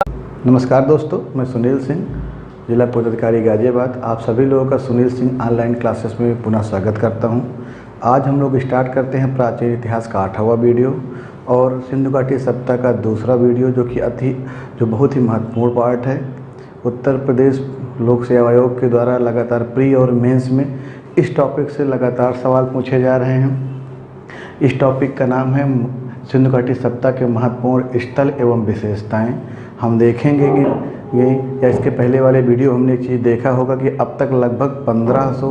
नमस्कार दोस्तों, मैं सुनील सिंह, जिला पूर्व अधिकारी गाजियाबाद। आप सभी लोगों का सुनील सिंह ऑनलाइन क्लासेस में पुनः स्वागत करता हूं। आज हम लोग स्टार्ट करते हैं प्राचीन इतिहास का 8वां वीडियो और सिंधु घाटी सभ्यता का दूसरा वीडियो, जो बहुत ही महत्वपूर्ण पार्ट है। उत्तर प्रदेश लोक सेवा आयोग के द्वारा लगातार प्री और मेंस में इस टॉपिक से लगातार सवाल पूछे जा रहे हैं। इस टॉपिक का नाम है सिंधु घाटी सभ्यता के महत्वपूर्ण स्थल एवं विशेषताएं। हम देखेंगे कि ये या इसके पहले वाले वीडियो हमने एक चीज़ देखा होगा कि अब तक लगभग 1500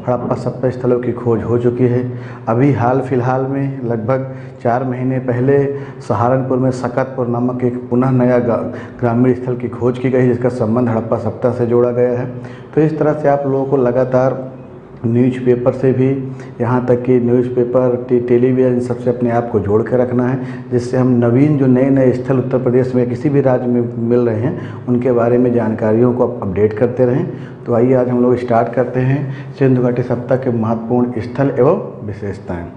हड़प्पा सभ्यता स्थलों की खोज हो चुकी है। अभी हाल फिलहाल में लगभग 4 महीने पहले सहारनपुर में सकतपुर नामक एक पुनः नया ग्रामीण स्थल की खोज की गई, जिसका संबंध हड़प्पा सभ्यता से जोड़ा गया है। तो इस तरह से आप लोगों को लगातार न्यूज़पेपर से भी यहाँ तक कि न्यूज़पेपर, टेलीविज़न, सबसे अपने आप को जोड़ के रखना है, जिससे हम नवीन जो नए नए स्थल उत्तर प्रदेश में किसी भी राज्य में मिल रहे हैं उनके बारे में जानकारियों को अपडेट करते रहें। तो आइए आज हम लोग स्टार्ट करते हैं सिंधु घाटी सभ्यता के महत्वपूर्ण स्थल एवं विशेषताएँ।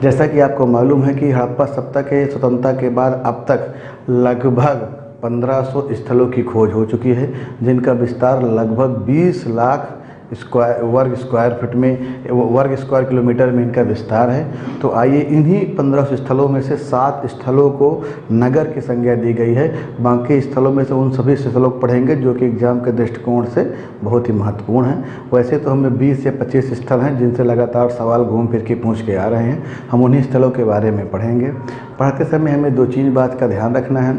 जैसा कि आपको मालूम है कि हड़प्पा सभ्यता के स्वतंत्रता के बाद अब तक लगभग 1500 स्थलों की खोज हो चुकी है, जिनका विस्तार लगभग 20 लाख वर्ग स्क्वायर किलोमीटर में इनका विस्तार है। तो आइए इन्हीं 1500 स्थलों में से 7 स्थलों को नगर की संज्ञा दी गई है। बाकी स्थलों में से उन सभी स्थलों को पढ़ेंगे जो कि एग्जाम के दृष्टिकोण से बहुत ही महत्वपूर्ण हैं। वैसे तो हमें 20 या 25 स्थल हैं जिनसे लगातार सवाल घूम फिर के पूछ के आ रहे हैं। हम उन्हीं स्थलों के बारे में पढ़ेंगे। पढ़ते समय हमें 2 चीज़ बात का ध्यान रखना है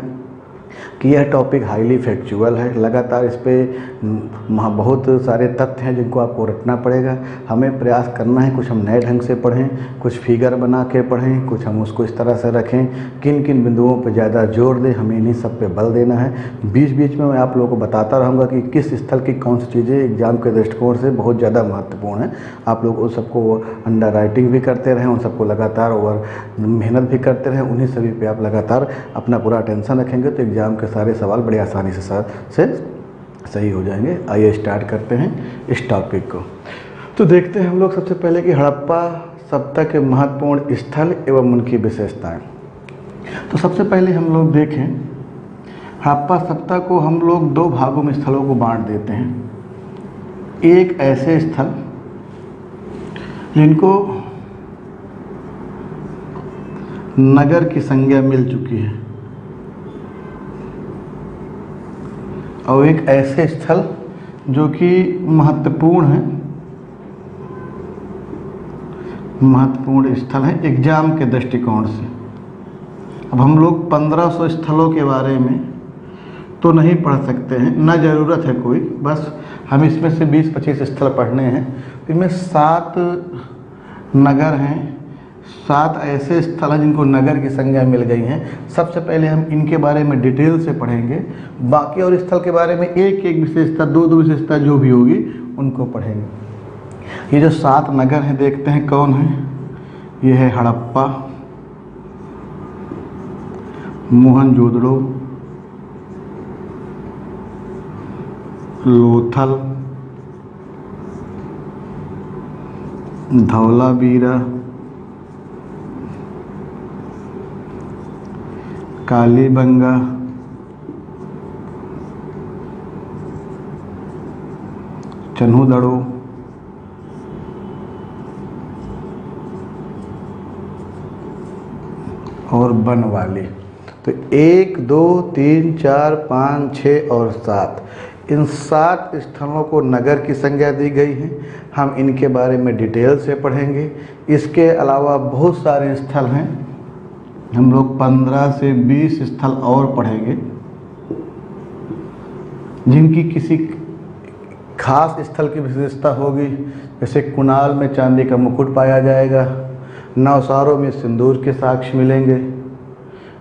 कि यह टॉपिक हाईली फैक्चुअल है। लगातार इस पर बहुत सारे तथ्य हैं जिनको आपको रटना पड़ेगा। हमें प्रयास करना है कुछ हम नए ढंग से पढ़ें, कुछ फिगर बना के पढ़ें, कुछ हम उसको इस तरह से रखें, किन किन बिंदुओं पर ज़्यादा जोर दें, हमें इन्हीं सब पे बल देना है। बीच बीच में मैं आप लोगों को बताता रहूँगा कि किस स्थल की कौन सी चीज़ें एग्जाम के दृष्टिकोण से बहुत ज़्यादा महत्वपूर्ण है। आप लोग उन सबको अंडर राइटिंग भी करते रहें, उन सबको लगातार और मेहनत भी करते रहें। उन्हीं सभी पे आप लगातार अपना पूरा अटेंशन रखेंगे तो एग्ज़ाम के सारे सवाल बड़ी आसानी से सही हो जाएंगे। आइए स्टार्ट करते हैं इस टॉपिक को। तो देखते हैं हम लोग सबसे पहले कि हड़प्पा सभ्यता के महत्वपूर्ण स्थल एवं उनकी विशेषताएं। तो सबसे पहले हम लोग देखें, हड़प्पा सभ्यता को हम लोग 2 भागों में स्थलों को बांट देते हैं। एक ऐसे स्थल जिनको नगर की संज्ञा मिल चुकी है और एक ऐसे स्थल जो कि महत्वपूर्ण स्थल है एग्जाम के दृष्टिकोण से। अब हम लोग 1500 स्थलों के बारे में तो नहीं पढ़ सकते हैं, ना ज़रूरत है कोई, बस हम इसमें से 20-25 स्थल पढ़ने हैं। इनमें 7 नगर हैं, 7 ऐसे स्थल हैं जिनको नगर की संज्ञा मिल गई हैं। सबसे पहले हम इनके बारे में डिटेल से पढ़ेंगे, बाकी और स्थल के बारे में एक एक विशेषता, 2 विशेषता जो भी होगी उनको पढ़ेंगे। ये जो 7 नगर हैं देखते हैं कौन है। ये है हड़प्पा, मोहनजोदड़ो, लोथल, धौलावीरा, कालीबंगा, चन्हूदड़ो, और बनवाली। तो 1, 2, 3, 4, 5, 6 और 7, इन 7 स्थलों को नगर की संज्ञा दी गई है। हम इनके बारे में डिटेल से पढ़ेंगे। इसके अलावा बहुत सारे स्थल हैं, हम लोग 15 से 20 स्थल और पढ़ेंगे जिनकी किसी खास स्थल की विशेषता होगी। जैसे कुणाल में चांदी का मुकुट पाया जाएगा, नौसारों में सिंदूर के साक्ष्य मिलेंगे।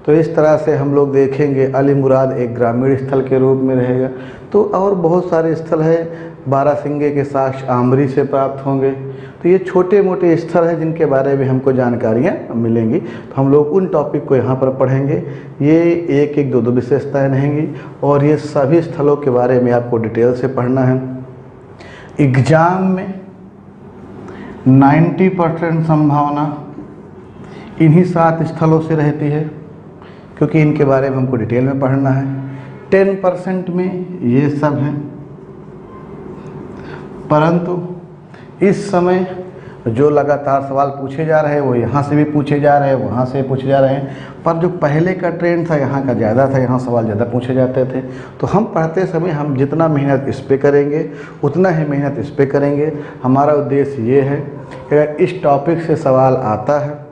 तो इस तरह से हम लोग देखेंगे। अलीमुराद एक ग्रामीण स्थल के रूप में रहेगा। तो और बहुत सारे स्थल हैं, बारासिंगे के साक्ष्य आमरी से प्राप्त होंगे। तो ये छोटे मोटे स्थल हैं जिनके बारे में हमको जानकारियाँ मिलेंगी। तो हम लोग उन टॉपिक को यहाँ पर पढ़ेंगे। ये 1-1, 2-2 विशेषताएँ रहेंगी और ये सभी स्थलों के बारे में आपको डिटेल से पढ़ना है। एग्जाम में 90% संभावना इन्हीं 7 स्थलों से रहती है, क्योंकि इनके बारे में हमको डिटेल में पढ़ना है। 10% में ये सब है, परंतु इस समय जो लगातार सवाल पूछे जा रहे हैं वो यहाँ से भी पूछे जा रहे हैं, वहाँ से पूछे जा रहे हैं, पर जो पहले का ट्रेंड था यहाँ का ज़्यादा था, यहाँ सवाल ज़्यादा पूछे जाते थे। तो हम पढ़ते समय हम जितना मेहनत इस पे करेंगे उतना ही मेहनत इस पे करेंगे। हमारा उद्देश्य ये है कि अगर इस टॉपिक से सवाल आता है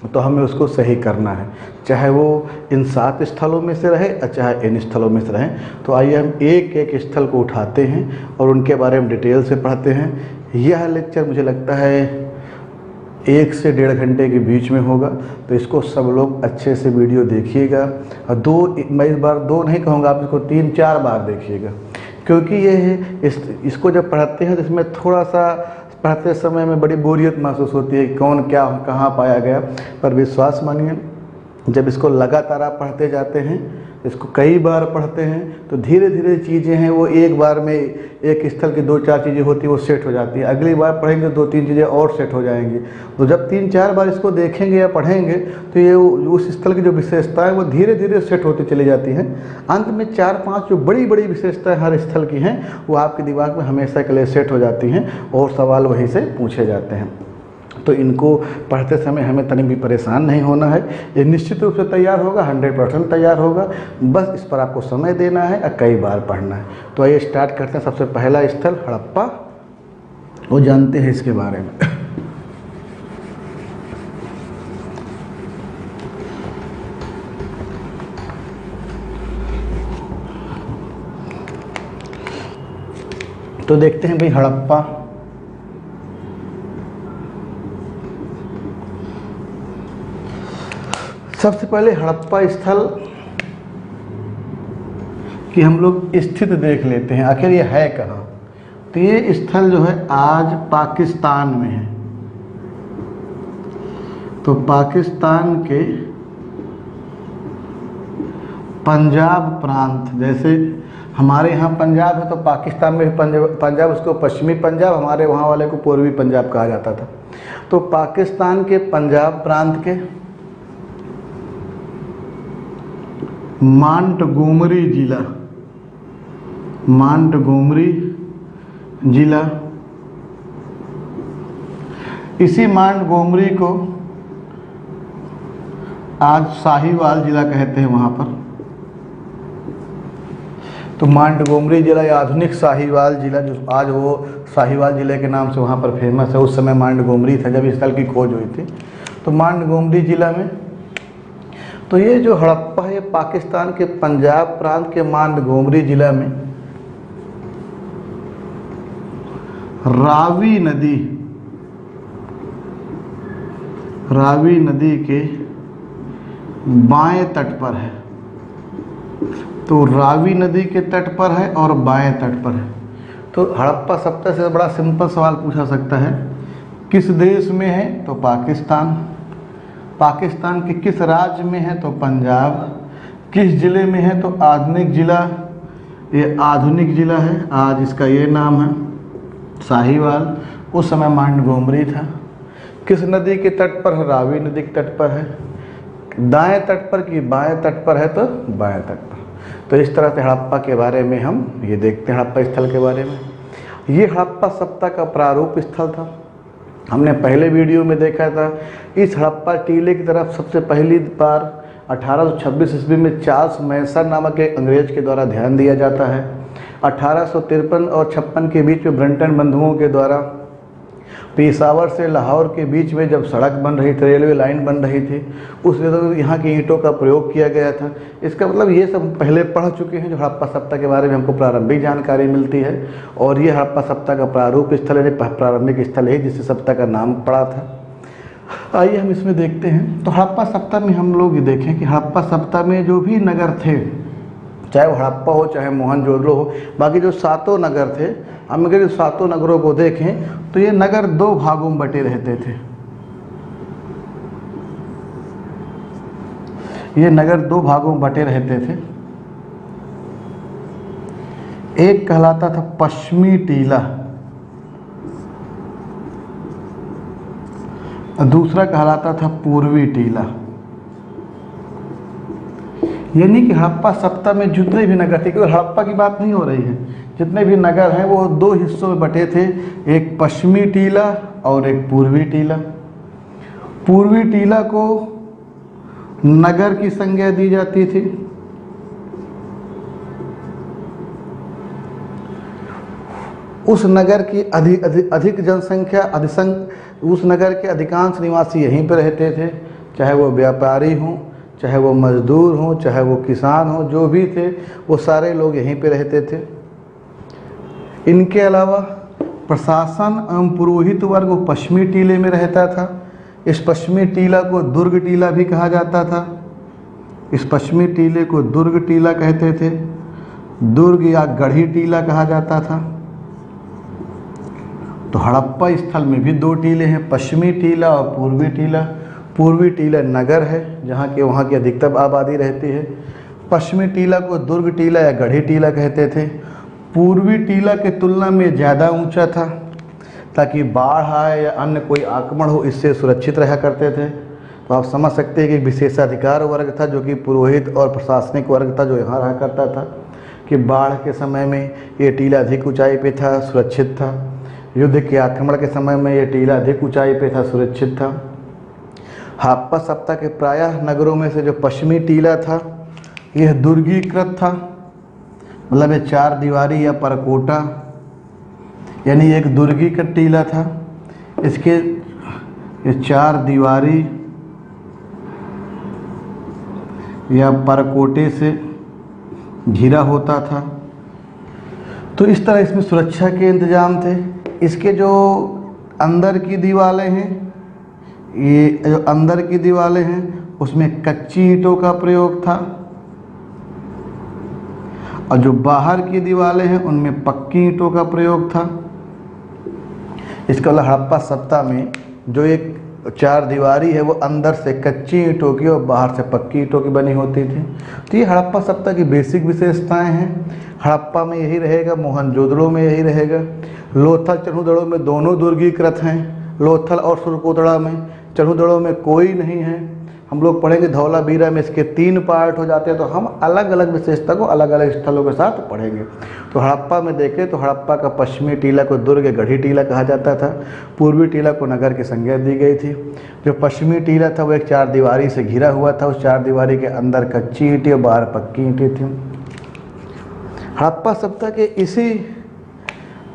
तो हमें उसको सही करना है, चाहे वो इन 7 स्थलों में से रहे और चाहे इन स्थलों में से रहे। तो आइए हम एक एक स्थल को उठाते हैं और उनके बारे में डिटेल से पढ़ते हैं। यह लेक्चर मुझे लगता है 1 से 1.5 घंटे के बीच में होगा, तो इसको सब लोग अच्छे से वीडियो देखिएगा। और मैं इस बार 2 नहीं कहूँगा, आप इसको 3-4 बार देखिएगा, क्योंकि ये है इसको जब पढ़ते हैं तो इसमें थोड़ा सा पढ़ते समय में बड़ी बोरियत महसूस होती है, कौन क्या कहाँ पाया गया। पर विश्वास मानिए, जब इसको लगातार आप पढ़ते जाते हैं, इसको कई बार पढ़ते हैं, तो धीरे धीरे चीज़ें हैं वो एक बार में एक स्थल की 2-4 चीज़ें होती हैं वो सेट हो जाती हैं। अगली बार पढ़ेंगे 2-3 चीज़ें और सेट हो जाएंगी। तो जब 3-4 बार इसको देखेंगे या पढ़ेंगे तो ये उस स्थल की जो विशेषता है वो धीरे धीरे सेट होती चली जाती हैं। अंत में 4-5 जो बड़ी बड़ी विशेषताएँ हर स्थल की हैं वो आपके दिमाग में हमेशा के लिए सेट हो जाती हैं और सवाल वहीं से पूछे जाते हैं। तो इनको पढ़ते समय हमें तनिक भी परेशान नहीं होना है, ये निश्चित रूप से तैयार होगा, 100% तैयार होगा। बस इस पर आपको समय देना है और कई बार पढ़ना है। तो आइए स्टार्ट करते हैं। सबसे पहला स्थल हड़प्पा, वो जानते हैं इसके बारे में। तो देखते हैं भाई हड़प्पा। सबसे पहले हड़प्पा स्थल कि हम लोग स्थित देख लेते हैं, आखिर ये है कहाँ। तो ये स्थल जो है आज पाकिस्तान में है। तो पाकिस्तान के पंजाब प्रांत, जैसे हमारे यहाँ पंजाब है तो पाकिस्तान में पंजाब, उसको पश्चिमी पंजाब, हमारे वहाँ वाले को पूर्वी पंजाब कहा जाता था। तो पाकिस्तान के पंजाब प्रांत के मांटगोमरी जिला, मांटगोमरी जिला, इसी मांटगोमरी को आज साहिवाल जिला कहते हैं वहाँ पर। तो मांटगोमरी जिला या आधुनिक साहिवाल जिला, जो आज वो साहिवाल जिले के नाम से वहाँ पर फेमस है, उस समय मांटगोमरी था जब इस स्थल की खोज हुई थी। तो मांटगोमरी जिला में, तो ये जो हड़प्पा है पाकिस्तान के पंजाब प्रांत के मांटगोमरी जिला में रावी नदी के बाएं तट पर है। तो रावी नदी के तट पर है और बाएं तट पर है। तो हड़प्पा सप्ताह से बड़ा सिंपल सवाल पूछा सकता है, किस देश में है? तो पाकिस्तान। पाकिस्तान के किस राज्य में है? तो पंजाब। किस जिले में है? तो आधुनिक जिला, ये आधुनिक जिला है, आज इसका ये नाम है साहिवाल, उस समय मांटगोमरी था। किस नदी के तट पर है? रावी नदी के तट पर है। दाएं तट पर कि बाएं तट पर है? तो बाएं तट पर। तो इस तरह से हड़प्पा के बारे में हम ये देखते हैं, हड़प्पा स्थल के बारे में। ये हड़प्पा सप्ताह का प्रारूप स्थल था, हमने पहले वीडियो में देखा था। इस हड़प्पा टीले की तरफ सबसे पहली बार 1826 ईस्वी में चार्ल्स मैसन नामक एक अंग्रेज के द्वारा ध्यान दिया जाता है। 1853 और 56 के बीच में ब्रंटन बंधुओं के द्वारा पेशावर से लाहौर के बीच में जब सड़क बन रही थी, रेलवे लाइन बन रही थी, उस वक्त यहाँ की ईंटों का प्रयोग किया गया था। इसका मतलब ये सब पहले पढ़ चुके हैं। जो हड़प्पा सप्ताह के बारे में हमको प्रारंभिक जानकारी मिलती है, और ये हड़प्पा सप्ताह का प्रारूप स्थल है, प्रारंभिक स्थल है जिससे सप्ताह का नाम पड़ा था। आइए हम इसमें देखते हैं। तो हड़प्पा सप्ताह में हम लोग देखें कि हड़प्पा सप्ताह में जो भी नगर थे, चाहे वो हड़प्पा हो चाहे मोहनजोदड़ो हो, बाकी जो 7 नगर थे, हम अगर 7 नगरों को देखें तो ये नगर 2 भागों में बटे रहते थे। ये नगर 2 भागों में बटे रहते थे। एक कहलाता था पश्चिमी टीला, दूसरा कहलाता था पूर्वी टीला। यानी कि हड़प्पा सभ्यता में जितने भी नगर थे, केवल हड़प्पा की बात नहीं हो रही है, जितने भी नगर हैं वो दो हिस्सों में बटे थे, एक पश्चिमी टीला और एक पूर्वी टीला। पूर्वी टीला को नगर की संज्ञा दी जाती थी, उस नगर की अधिक जनसंख्या, उस नगर के अधिकांश निवासी यहीं पर रहते थे, चाहे वो व्यापारी हों, चाहे वो मजदूर हों, चाहे वो किसान हों, जो भी थे वो सारे लोग यहीं पे रहते थे। इनके अलावा प्रशासन एवं पुरोहित वर्ग पश्चिमी टीले में रहता था। इस पश्चिमी टीला को दुर्ग टीला भी कहा जाता था। इस पश्चिमी टीले को दुर्ग टीला कहते थे, दुर्ग या गढ़ी टीला कहा जाता था। तो हड़प्पा स्थल में भी दो टीले हैं, पश्चिमी टीला और पूर्वी टीला। पूर्वी टीला नगर है जहाँ के वहाँ की अधिकतम आबादी रहती है। पश्चिमी टीला को दुर्ग टीला या गढ़ी टीला कहते थे। पूर्वी टीला के तुलना में ज़्यादा ऊंचा था ताकि बाढ़ आए या अन्य कोई आक्रमण हो इससे सुरक्षित रहा करते थे। तो आप समझ सकते हैं कि एक विशेषाधिकार वर्ग था जो कि पुरोहित और प्रशासनिक वर्ग था जो यहाँ रहा करता था, कि बाढ़ के समय में ये टीला अधिक ऊंचाई पे था, सुरक्षित था। युद्ध के आक्रमण के समय में ये टीला अधिक ऊंचाई पे था, सुरक्षित था। हड़प्पा सभ्यता के प्रायः नगरों में से जो पश्चिमी टीला था यह दुर्गीकृत था, मतलब ये चार दीवारी या परकोटा, यानी एक दुर्गीकृत टीला था। इसके ये चार दीवारी या परकोटे से घिरा होता था। तो इस तरह इसमें सुरक्षा के इंतजाम थे। इसके जो अंदर की दीवारें हैं, ये जो अंदर की दीवारें हैं उसमें कच्ची ईंटों का प्रयोग था, और जो बाहर की दीवारें हैं उनमें पक्की ईंटों का प्रयोग था। इसके अलावा हड़प्पा सभ्यता में जो एक चार दीवारी है वो अंदर से कच्ची ईंटों की और बाहर से पक्की ईंटों की बनी होती थी। तो ये हड़प्पा सभ्यता की बेसिक विशेषताएं हैं। हड़प्पा में यही रहेगा, मोहनजोदड़ो में यही रहेगा, लोथल चन्हुदड़ो में दोनों दुर्गीकृत हैं, लोथल और सुरकोतड़ा में। चन्हुदड़ो में कोई नहीं है। हम लोग पढ़ेंगे धौलावीरा में इसके 3 पार्ट हो जाते हैं, तो हम अलग अलग विशेषता को अलग अलग स्थलों के साथ पढ़ेंगे। तो हड़प्पा में देखें तो हड़प्पा का पश्चिमी टीला को दुर्ग गढ़ी टीला कहा जाता था, पूर्वी टीला को नगर की संज्ञा दी गई थी। जो पश्चिमी टीला था वो एक चार दीवारी से घिरा हुआ था, उस चार दीवारी के अंदर कच्ची ईंटें और बाहर पक्की ईंटें थीं। हड़प्पा सभ्यता के इसी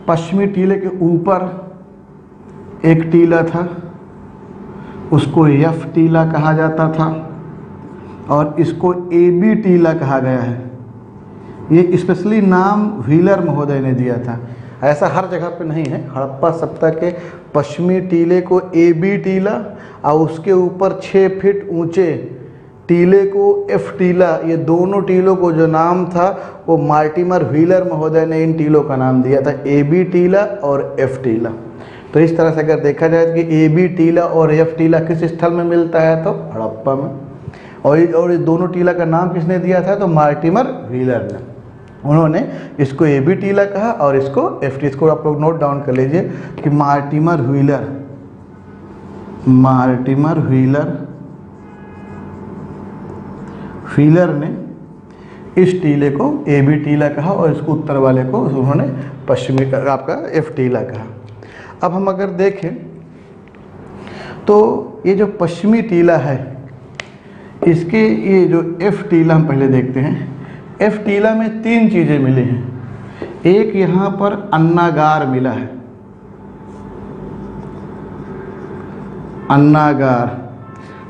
पश्चिमी टीले के ऊपर एक टीला था, उसको एफ टीला कहा जाता था और इसको AB टीला कहा गया है। ये स्पेशली नाम व्हीलर महोदय ने दिया था, ऐसा हर जगह पे नहीं है। हड़प्पा सभ्यता के पश्चिमी टीले को AB टीला और उसके ऊपर 6 फीट ऊंचे टीले को F टीला, ये दोनों टीलों को जो नाम था वो मार्टिमर व्हीलर महोदय ने इन टीलों का नाम दिया था, AB टीला और F टीला। तो इस तरह से अगर देखा जाए कि AB टीला और F टीला किस स्थल में मिलता है तो हड़प्पा में, और ये दोनों टीला का नाम किसने दिया था तो मार्टिमर व्हीलर ने। उन्होंने इसको AB टीला कहा और इसको F टीला। इसको आप लोग नोट डाउन कर लीजिए कि मार्टिमर व्हीलर ने इस टीले को AB टीला कहा और इसको उत्तर वाले को उन्होंने पश्चिमी का आपका F टीला कहा। अब हम अगर देखें तो ये जो पश्चिमी टीला है इसके ये जो F टीला हम पहले देखते हैं। F टीला में 3 चीज़ें मिली हैं। एक यहाँ पर अन्नागार मिला है, अन्नागार।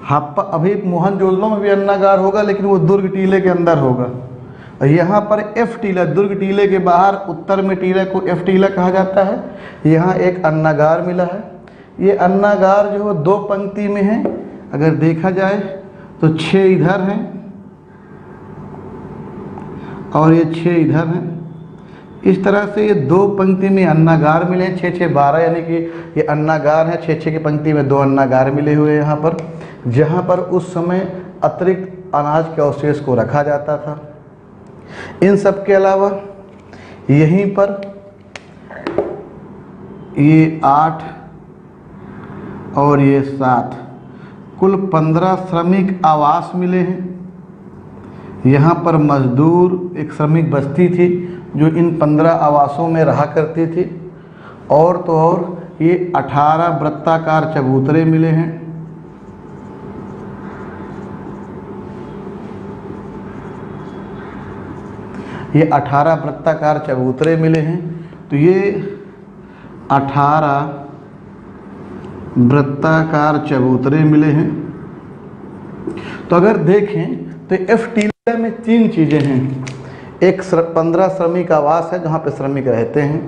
हड़प्पा अभी मोहनजोदड़ो में भी अन्नागार होगा लेकिन वो दुर्ग टीले के अंदर होगा। और यहाँ पर F टीला, दुर्ग टीले के बाहर उत्तर में टीले को F टीला कहा जाता है। यहाँ एक अन्नागार मिला है। ये अन्नागार जो है 2 पंक्ति में है। अगर देखा जाए तो 6 इधर हैं और ये 6 इधर हैं। इस तरह से ये 2 पंक्ति में अन्नागार मिले हैं, 6 6 12, यानी कि ये अन्नागार है। 6 6 की पंक्ति में 2 अन्नागार मिले हुए हैं यहाँ पर, जहाँ पर उस समय अतिरिक्त अनाज के अवशेष को रखा जाता था। इन सब के अलावा यहीं पर ये 8 और ये 7, कुल 15 श्रमिक आवास मिले हैं। यहाँ पर मजदूर एक श्रमिक बस्ती थी जो इन 15 आवासों में रहा करती थी। और तो और ये 18 वृत्ताकार चबूतरे मिले हैं। ये 18 वृत्ताकार चबूतरे मिले हैं। तो ये 18 वृत्ताकार चबूतरे मिले हैं। तो अगर देखें तो एफ टीला में 3 चीज़ें हैं। एक 15 श्रमिक आवास है जहाँ पे श्रमिक रहते हैं,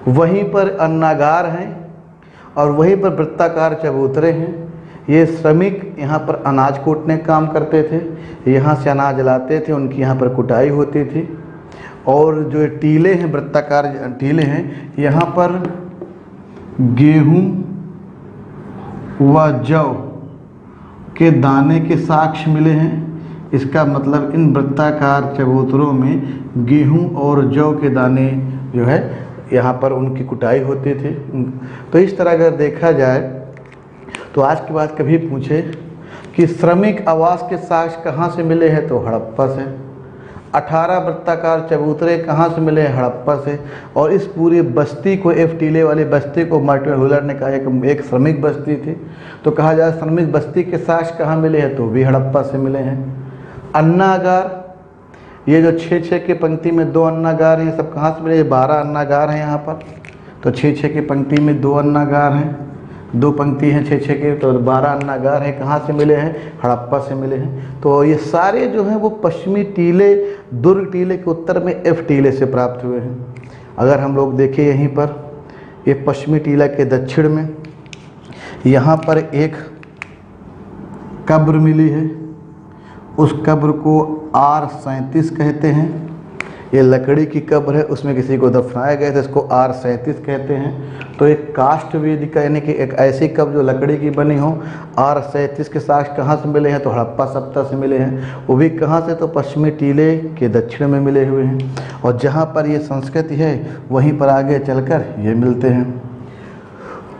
वहीं पर अन्नागार हैं और वहीं पर वृत्ताकार चबूतरे हैं। ये श्रमिक यहाँ पर अनाज कूटने का काम करते थे, यहाँ से अनाज लाते थे, उनकी यहाँ पर कुटाई होती थी। और जो टीले हैं, वृत्ताकार टीले हैं, यहाँ पर गेहूँ व जौ के दाने के साक्ष्य मिले हैं। इसका मतलब इन वृत्ताकार चबूतरों में गेहूँ और जौ के दाने जो है यहाँ पर उनकी कुटाई होती थी। तो इस तरह अगर देखा जाए तो आज के बाद कभी पूछे कि श्रमिक आवास के साक्ष्य कहाँ से मिले हैं तो हड़प्पा से। 18 वृत्ताकार चबूतरे कहाँ से मिले हैं? हड़प्पा से। और इस पूरी बस्ती को, एफ टीले वाली बस्ती को मार्टिन हुलर ने कहा एक श्रमिक बस्ती थी। तो कहा जाए श्रमिक बस्ती के साक्ष्य कहाँ मिले हैं तो भी हड़प्पा से मिले हैं। अन्नागार, ये जो 6-6 की पंक्ति में 2 अन्नागार हैं, सब कहाँ से मिले? 12 अन्नागार हैं यहाँ पर। तो 6-6 की पंक्ति में 2 अन्नागार हैं, 2 पंक्ति हैं 6-6 के, तो 12 अन्नागार हैं। कहाँ से मिले हैं? हड़प्पा से मिले हैं। तो ये सारे जो हैं वो पश्चिमी टीले, दुर्ग टीले के उत्तर में एफ टीले से प्राप्त हुए हैं। अगर हम लोग देखें यहीं पर, ये पश्चिमी टीला के दक्षिण में यहाँ पर एक कब्र मिली है। उस कब्र को R37 कहते हैं। ये लकड़ी की कब्र है, उसमें किसी को दफनाया गया था, इसको R37 कहते हैं। तो एक काष्ठ वेदिका यानी कि एक ऐसी कब्र जो लकड़ी की बनी हो। R37 के साक्ष्य कहाँ से मिले हैं तो हड़प्पा सप्ता से मिले हैं। वो भी कहाँ से? तो पश्चिमी टीले के दक्षिण में मिले हुए हैं। और जहाँ पर ये संस्कृति है वहीं पर आगे चलकर ये मिलते हैं।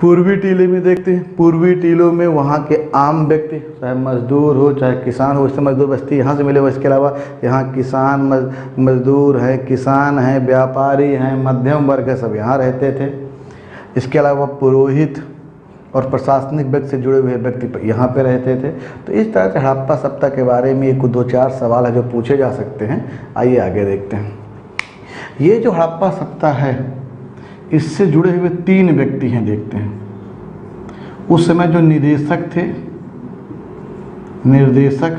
पूर्वी टीले में देखते हैं, पूर्वी टीलों में वहाँ के आम व्यक्ति, चाहे मजदूर हो चाहे किसान हो, इससे मजदूर बस्ती यहाँ से मिले हुए। इसके अलावा यहाँ किसान मजदूर हैं, किसान हैं, व्यापारी हैं, मध्यम वर्ग है, सब यहाँ रहते थे। इसके अलावा पुरोहित और प्रशासनिक व्यक्ति से जुड़े हुए व्यक्ति यहाँ पे रहते थे। तो इस तरह से हड़प्पा सप्ता के बारे में एक 2-4 सवाल है जो पूछे जा सकते हैं। आइए आगे देखते हैं। ये जो हड़प्पा सप्ता है इससे जुड़े हुए 3 व्यक्ति हैं, देखते हैं। उस समय जो निदेशक थे, निर्देशक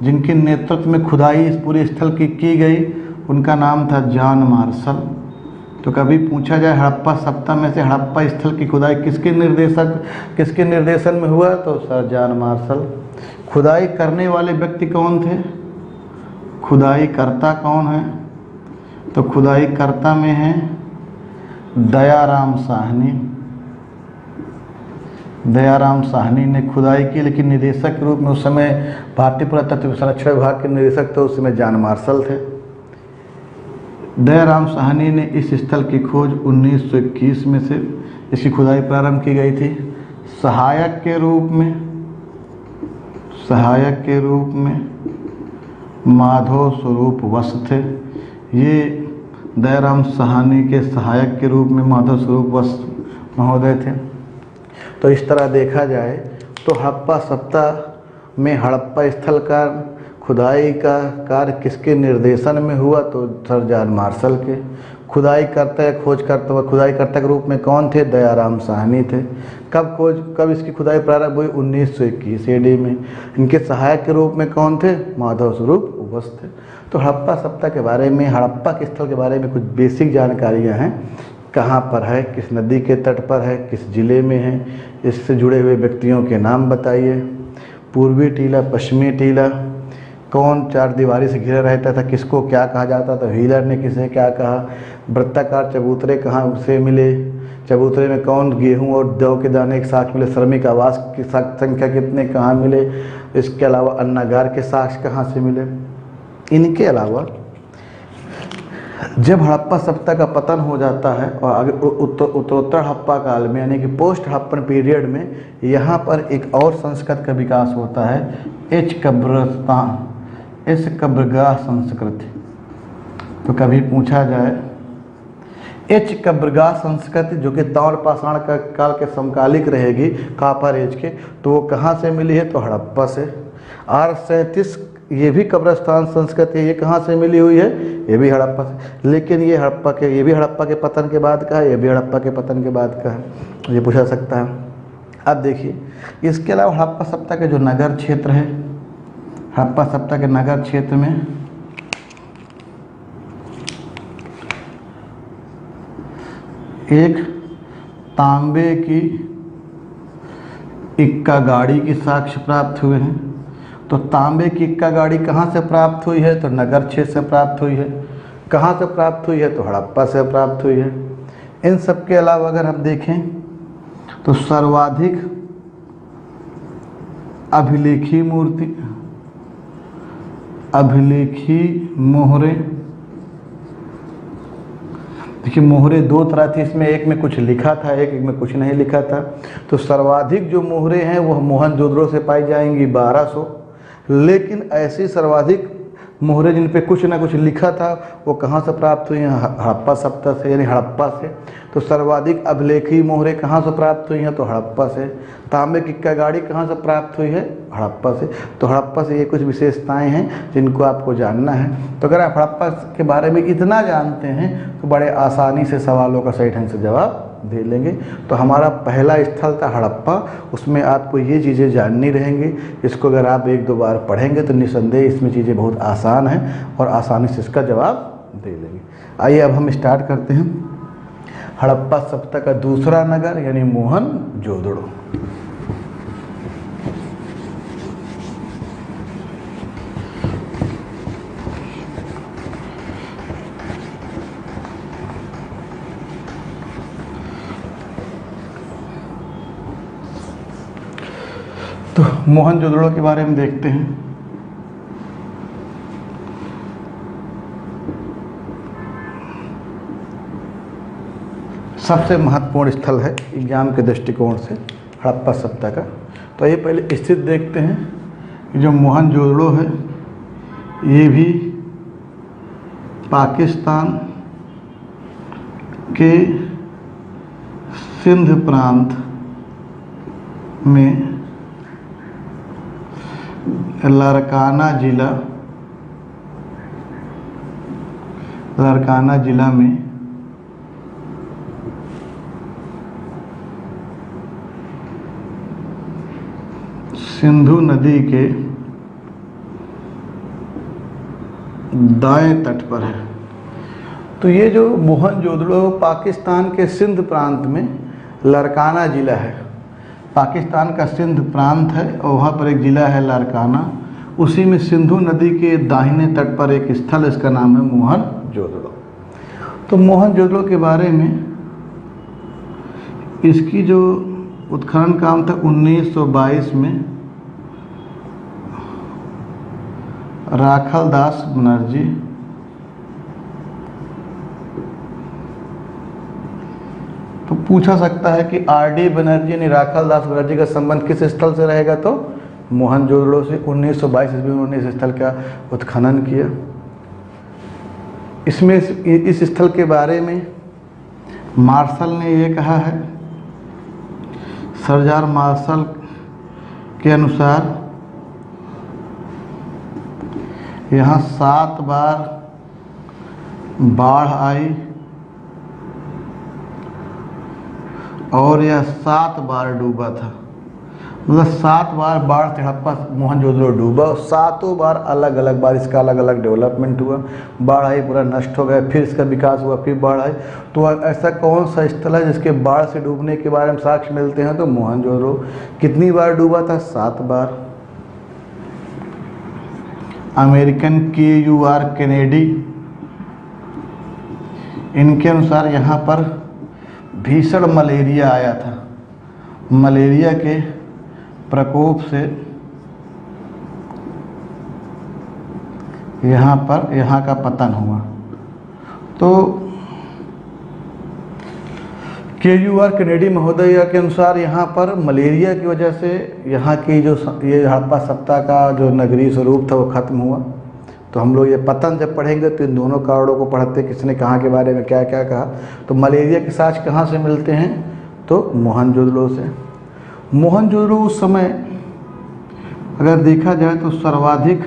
जिनके नेतृत्व में खुदाई इस पूरे स्थल की गई, उनका नाम था जॉन मार्शल। तो कभी पूछा जाए हड़प्पा सप्ता में से हड़प्पा स्थल की खुदाई किसके निर्देशन में हुआ तो सर जॉन मार्शल। खुदाई करने वाले व्यक्ति कौन थे? खुदाई करता कौन है? तो खुदाई करता में है दयाराम साहनी। दयाराम साहनी ने खुदाई की, लेकिन निदेशक के रूप में उस समय भारतीय पुरातत्व संरक्षण विभाग के निदेशक तो उस समय जॉन मार्शल थे। दयाराम साहनी ने इस स्थल की खोज 1921 में से इसकी खुदाई प्रारंभ की गई थी। सहायक के रूप में माधव स्वरूप वस्त थे। ये दयाराम साहनी के सहायक के रूप में माधव स्वरूप वस्त महोदय थे। तो इस तरह देखा जाए तो हड़प्पा सप्ताह में हड़प्पा स्थल का खुदाई का कार्य किसके निर्देशन में हुआ तो सर जॉन मार्शल के। खुदाई करता के रूप में कौन थे? दयाराम साहनी थे। कब इसकी खुदाई प्रारंभ हुई? 1921 AD में। इनके सहायक के रूप में कौन थे? माधव स्वरूप वस्त थे। तो हड़प्पा सप्ताह के बारे में, हड़प्पा के स्थल के बारे में कुछ बेसिक जानकारियाँ हैं। कहाँ पर है, किस नदी के तट पर है, किस जिले में है, इससे जुड़े हुए व्यक्तियों के नाम बताइए। पूर्वी टीला, पश्चिमी टीला, कौन 4 दीवारी से घिरा रहता था, किसको क्या कहा जाता था, व्हीलर ने किसे क्या कहा। वृत्ताकार चबूतरे कहाँ से मिले, चबूतरे में कौन गेहूं और जौ के दाने के साक्ष्य मिले, श्रमिक आवास की संख्या कितने कहाँ मिले, इसके अलावा अन्नागार के साक्ष्य कहाँ से मिले। इनके अलावा जब हड़प्पा सप्ताह का पतन हो जाता है और आगे उत्तरोत्तर हड़प्पा काल में यानी कि पोस्ट हड़प्पन पीरियड में यहाँ पर एक और संस्कृत का विकास होता है, एच कब्रिस्तान। एच कब्रगाह संस्कृति। तो कभी पूछा जाए एच कब्रगाह संस्कृति जो कि ताम्र पाषाण का काल के समकालिक रहेगी, कॉपर एज के, तो वो कहाँ से मिली है? तो हड़प्पा से। R37 ये भी कब्रस्तान संस्कृति है, ये कहाँ से मिली हुई है? ये भी हड़प्पा से। लेकिन ये भी हड़प्पा के पतन के बाद का है, ये भी हड़प्पा के पतन के बाद का है, ये पूछा सकता है। अब देखिए, इसके अलावा हड़प्पा सभ्यता के जो नगर क्षेत्र है, हड़प्पा सभ्यता के नगर क्षेत्र में एक तांबे की इक्का गाड़ी की साक्ष्य प्राप्त हुए हैं। तो तांबे की इक्का गाड़ी कहाँ से प्राप्त हुई है? तो नगर क्षेत्र से प्राप्त हुई है। कहाँ से प्राप्त हुई है? तो हड़प्पा से प्राप्त हुई है। इन सब के अलावा अगर हम देखें तो सर्वाधिक अभिलेखी मोहरे, देखिए मोहरे दो तरह थी, इसमें एक में कुछ लिखा था, एक में कुछ नहीं लिखा था। तो सर्वाधिक जो मोहरे हैं वो मोहनजोदड़ो से पाई जाएंगी 1200, लेकिन ऐसी सर्वाधिक मोहरे जिन पे कुछ ना कुछ लिखा था वो कहाँ से प्राप्त हुई हैं? हड़प्पा सभ्यता से, यानी हड़प्पा से। तो सर्वाधिक अभिलेखी मोहरे कहाँ से प्राप्त हुई हैं? तो हड़प्पा से। तांबे की इक्का गाड़ी कहाँ से प्राप्त हुई है? हड़प्पा से। तो हड़प्पा से ये कुछ विशेषताएं हैं जिनको आपको जानना है। तो अगर आप हड़प्पा के बारे में इतना जानते हैं तो बड़े आसानी से सवालों का सही ढंग से जवाब दे लेंगे। तो हमारा पहला स्थल था हड़प्पा, उसमें आपको ये चीज़ें जाननी रहेंगी। इसको अगर आप एक दो बार पढ़ेंगे तो निस्संदेह इसमें चीज़ें बहुत आसान हैं और आसानी से इसका जवाब दे लेंगे। आइए अब हम स्टार्ट करते हैं हड़प्पा सभ्यता का दूसरा नगर यानी मोहनजोदड़ो। तो मोहनजोदड़ो के बारे में देखते हैं। सबसे महत्वपूर्ण स्थल है एग्जाम के दृष्टिकोण से हड़प्पा सभ्यता का। तो ये पहले स्थित देखते हैं कि जो मोहनजोदड़ो है ये भी पाकिस्तान के सिंध प्रांत में लारकाना जिला में सिंधु नदी के दाएं तट पर है। तो ये जो मोहनजोदड़ो पाकिस्तान के सिंध प्रांत में लारकाना जिला है, पाकिस्तान का सिंध प्रांत है और वहाँ पर एक ज़िला है लारकाना, उसी में सिंधु नदी के दाहिने तट पर एक स्थल, इसका नाम है मोहनजोदड़ो। तो मोहनजोदड़ो के बारे में इसकी जो उत्खनन काम था 1922 में राखलदास बनर्जी तो पूछा सकता है कि R.D. बनर्जी यानी राखलदास बनर्जी का संबंध किस स्थल से रहेगा? तो मोहनजोदड़ो से। 1922 ईस्वी में उन्होंने इस स्थल का उत्खनन किया। इसमें इस स्थल के बारे में मार्शल ने ये कहा है, सर जॉर्ज मार्शल के अनुसार यहाँ 7 बार बाढ़ आई और यह 7 बार डूबा था। मतलब 7 बार बाढ़ से हड़प्पा मोहनजोदड़ो डूबा और 7 बार अलग अलग बार इसका अलग अलग डेवलपमेंट हुआ। बाढ़ आई, पूरा नष्ट हो गया, फिर इसका विकास हुआ, फिर बाढ़ आई। तो ऐसा कौन सा स्थल है जिसके बाढ़ से डूबने के बारे में साक्ष्य मिलते हैं? तो मोहनजोदड़ो। कितनी बार डूबा था? 7 बार। अमेरिकन KUR कैनेडी, इनके अनुसार यहाँ पर भीषण मलेरिया आया था। मलेरिया के प्रकोप से यहाँ का पतन हुआ। तो KUR कैनेडी महोदय के अनुसार यहाँ पर मलेरिया की वजह से यहाँ की जो ये हड़प्पा सभ्यता का जो नगरीय स्वरूप था वो खत्म हुआ। तो हम लोग ये पतन जब पढ़ेंगे तो इन दोनों कारणों को पढ़ते, किसने कहाँ के बारे में क्या क्या कहा। तो मलेरिया के साक्ष्य कहाँ से मिलते हैं, तो मोहनजोदड़ो से। मोहनजोदड़ो उस समय अगर देखा जाए तो सर्वाधिक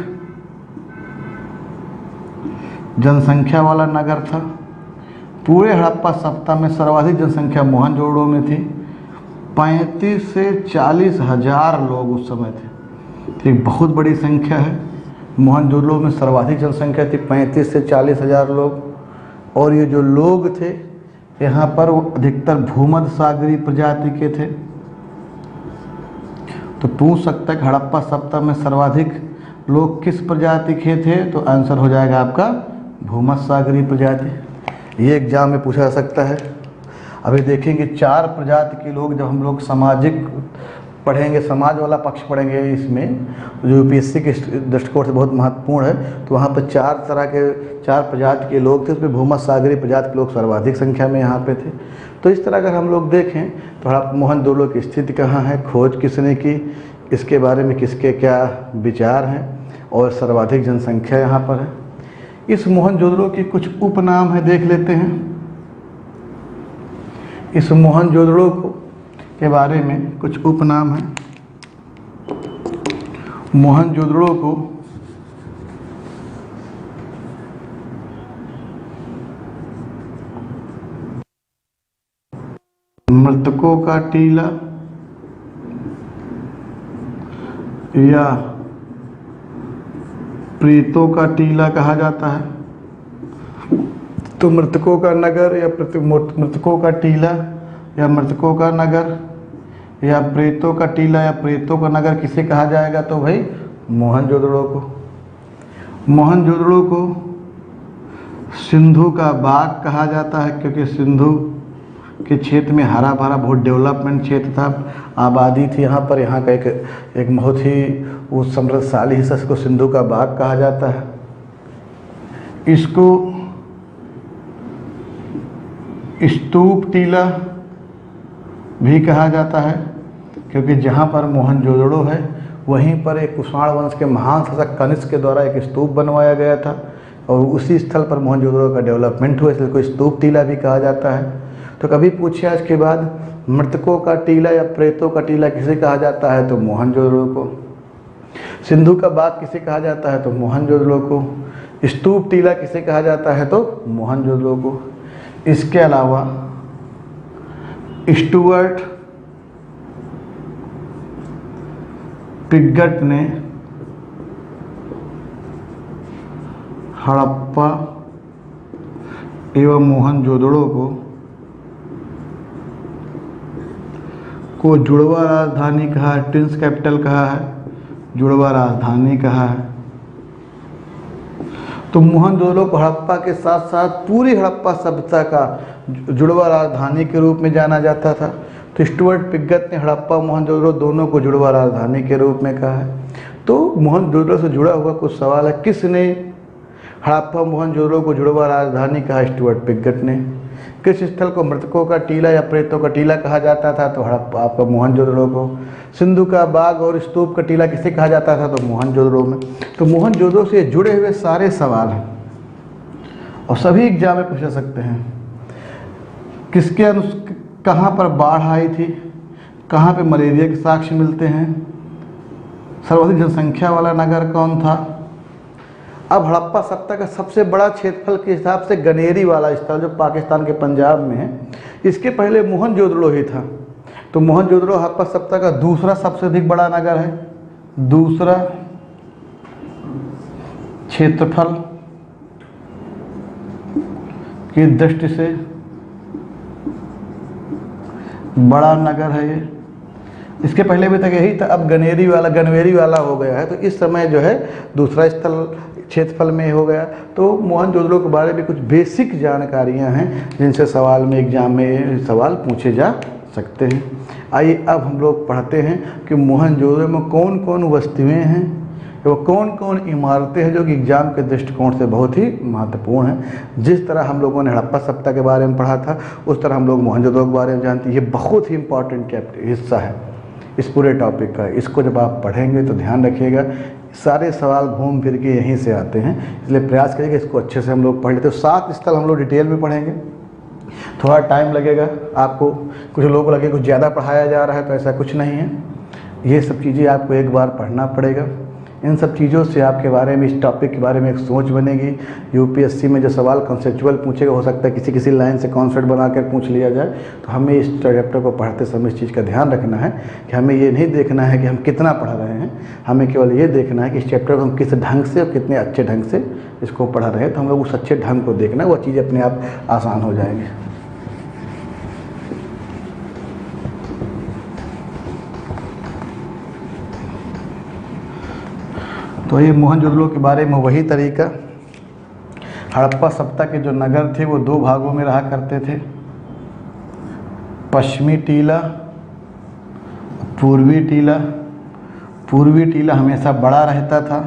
जनसंख्या वाला नगर था। पूरे हड़प्पा सभ्यता में सर्वाधिक जनसंख्या मोहनजोदड़ो में थी। 35 से 40 हज़ार लोग उस समय थे। एक बहुत बड़ी संख्या है। मोहनजोदड़ो में सर्वाधिक जनसंख्या थी, 35 से 40 हज़ार लोग। और ये जो लोग थे यहाँ पर वो अधिकतर भूमध्य सागरीय प्रजाति के थे। तो पूछ सकता है कि हड़प्पा सभ्यता में सर्वाधिक लोग किस प्रजाति के थे, तो आंसर हो जाएगा आपका भूमध्य सागरीय प्रजाति। ये एग्जाम में पूछा जा सकता है। अभी देखेंगे 4 प्रजाति के लोग, जब हम लोग सामाजिक पढ़ेंगे, समाज वाला पक्ष पढ़ेंगे इसमें, जो यूपीएससी के दृष्टिकोण से बहुत महत्वपूर्ण है, तो वहाँ पर 4 प्रजाति के लोग थे। उसमें भूमध्य सागरीय प्रजाति के लोग सर्वाधिक संख्या में यहाँ पे थे। तो इस तरह अगर हम लोग देखें तो हड़प्पा मोहनजोदड़ो की स्थिति कहाँ है, खोज किसने की, इसके बारे में किसके क्या विचार हैं, और सर्वाधिक जनसंख्या यहाँ पर है। इस मोहनजोदड़ो की कुछ उपनाम है, देख लेते हैं। इस मोहनजोदड़ो के बारे में कुछ उपनाम है। मोहनजोदड़ो को मृतकों का टीला या प्रेतों का टीला कहा जाता है। तो मृतकों का नगर या मृतकों का टीला या मृतकों का नगर या प्रेतों का टीला या प्रेतों का नगर किसे कहा जाएगा, तो भाई मोहनजोदड़ो को। मोहनजोदड़ो को सिंधु का बाग कहा जाता है, क्योंकि सिंधु के क्षेत्र में हरा भरा बहुत डेवलपमेंट क्षेत्र था, आबादी थी यहाँ पर। यहाँ का एक बहुत ही वो समृद्धशाली हिस्सा, इसको सिंधु का बाग कहा जाता है। इसको स्तूप टीला भी कहा जाता है, क्योंकि जहाँ पर मोहनजोदड़ो है वहीं पर एक कुषाण वंश के महान शासक कनिष्क के द्वारा एक स्तूप बनवाया गया था, और उसी स्थल पर मोहनजोदड़ो का डेवलपमेंट हुआ, इसलिए इसको स्तूप टीला भी कहा जाता है। तो कभी पूछे आज के बाद मृतकों का टीला या प्रेतों का टीला किसे कहा जाता है, तो मोहनजोदड़ो को। सिंधु का बाग किसे कहा जाता है, तो मोहनजोदड़ो को। स्तूप टीला किसे कहा जाता है, तो मोहनजोदड़ो को। इसके अलावा स्टुअर्ट पिगट ने हड़प्पा एवं मोहनजोदड़ो को जुड़वा राजधानी कहा है, ट्विंस कैपिटल कहा है, जुड़वा राजधानी कहा है। तो मोहनजोदड़ो को हड़प्पा के साथ साथ पूरी हड़प्पा सभ्यता का जुड़वा राजधानी के रूप में जाना जाता था। तो स्टुअर्ट पिगट ने हड़प्पा मोहनजोदड़ो दोनों को जुड़वा राजधानी के रूप में कहा है। तो मोहनजोदड़ो से जुड़ा हुआ कुछ सवाल है, किसने हड़प्पा मोहनजोदड़ो को जुड़वा राजधानी कहा, स्टुअर्ट पिगट ने। किस स्थल को मृतकों का टीला या प्रेतों का टीला कहा जाता था, तो हड़प्पा आपका मोहनजोदड़ो को। सिंधु का बाग और स्तूप का टीला किसे कहा जाता था, तो मोहनजोदड़ो में। तो मोहनजोदड़ो से जुड़े हुए सारे सवाल हैं और सभी एग्जाम में पूछ सकते हैं। कहाँ पर बाढ़ आई थी, कहाँ पे मलेरिया के साक्ष्य मिलते हैं, सर्वाधिक जनसंख्या वाला नगर कौन था। अब हड़प्पा सभ्यता का सबसे बड़ा क्षेत्रफल के हिसाब से गनेरी वाला स्थल जो पाकिस्तान के पंजाब में है, इसके पहले मोहनजोदड़ो ही था। तो मोहनजोदड़ो हड़प्पा सभ्यता का दूसरा सबसे अधिक बड़ा नगर है, दूसरा क्षेत्रफल की दृष्टि से बड़ा नगर है ये। इसके पहले भी तक यही था, अब गनेरी वाला हो गया है। तो इस समय जो है दूसरा स्थल क्षेत्रफल में हो गया। तो मोहनजोदड़ो के बारे में कुछ बेसिक जानकारियां हैं जिनसे सवाल में एग्जाम में सवाल पूछे जा सकते हैं। आइए अब हम लोग पढ़ते हैं कि मोहनजोदड़ो में कौन कौन वस्तुएं हैं, वो कौन कौन इमारतें हैं जो कि एग्जाम के दृष्टिकोण से बहुत ही महत्वपूर्ण हैं। जिस तरह हम लोगों ने हड़प्पा सभ्यता के बारे में पढ़ा था, उस तरह हम लोग मोहनजोदड़ो के बारे में जानते हैं। ये बहुत ही इंपॉर्टेंट हिस्सा है इस पूरे टॉपिक का। इसको जब आप पढ़ेंगे तो ध्यान रखिएगा, सारे सवाल घूम फिर के यहीं से आते हैं, इसलिए प्रयास करेंगे इसको अच्छे से हम लोग पढ़ लेते। तो 7 स्थल हम लोग डिटेल में पढ़ेंगे, थोड़ा टाइम लगेगा आपको। कुछ लोगों को लगे कुछ ज़्यादा पढ़ाया जा रहा है, तो ऐसा कुछ नहीं है। ये सब चीज़ें आपको एक बार पढ़ना पड़ेगा। इन सब चीज़ों से आपके बारे में, इस टॉपिक के बारे में एक सोच बनेगी। यूपीएससी में जो सवाल कंसेप्चुअल पूछेगा, हो सकता है किसी किसी लाइन से कॉन्सेप्ट बना कर पूछ लिया जाए। तो हमें इस चैप्टर को पढ़ते समय इस चीज़ का ध्यान रखना है कि हमें ये नहीं देखना है कि हम कितना पढ़ रहे हैं, हमें केवल ये देखना है कि इस चैप्टर को हम किस ढंग से और कितने अच्छे ढंग से इसको पढ़ रहे हैं। तो हम लोग उस अच्छे ढंग को देखना है, वो चीज़ें अपने आप आसान हो जाएंगी। तो ये मोहनजोदड़ो के बारे में वही तरीका। हड़प्पा सभ्यता के जो नगर थे वो 2 भागों में रहा करते थे, पश्चिमी टीला, पूर्वी टीला। पूर्वी टीला हमेशा बड़ा रहता था,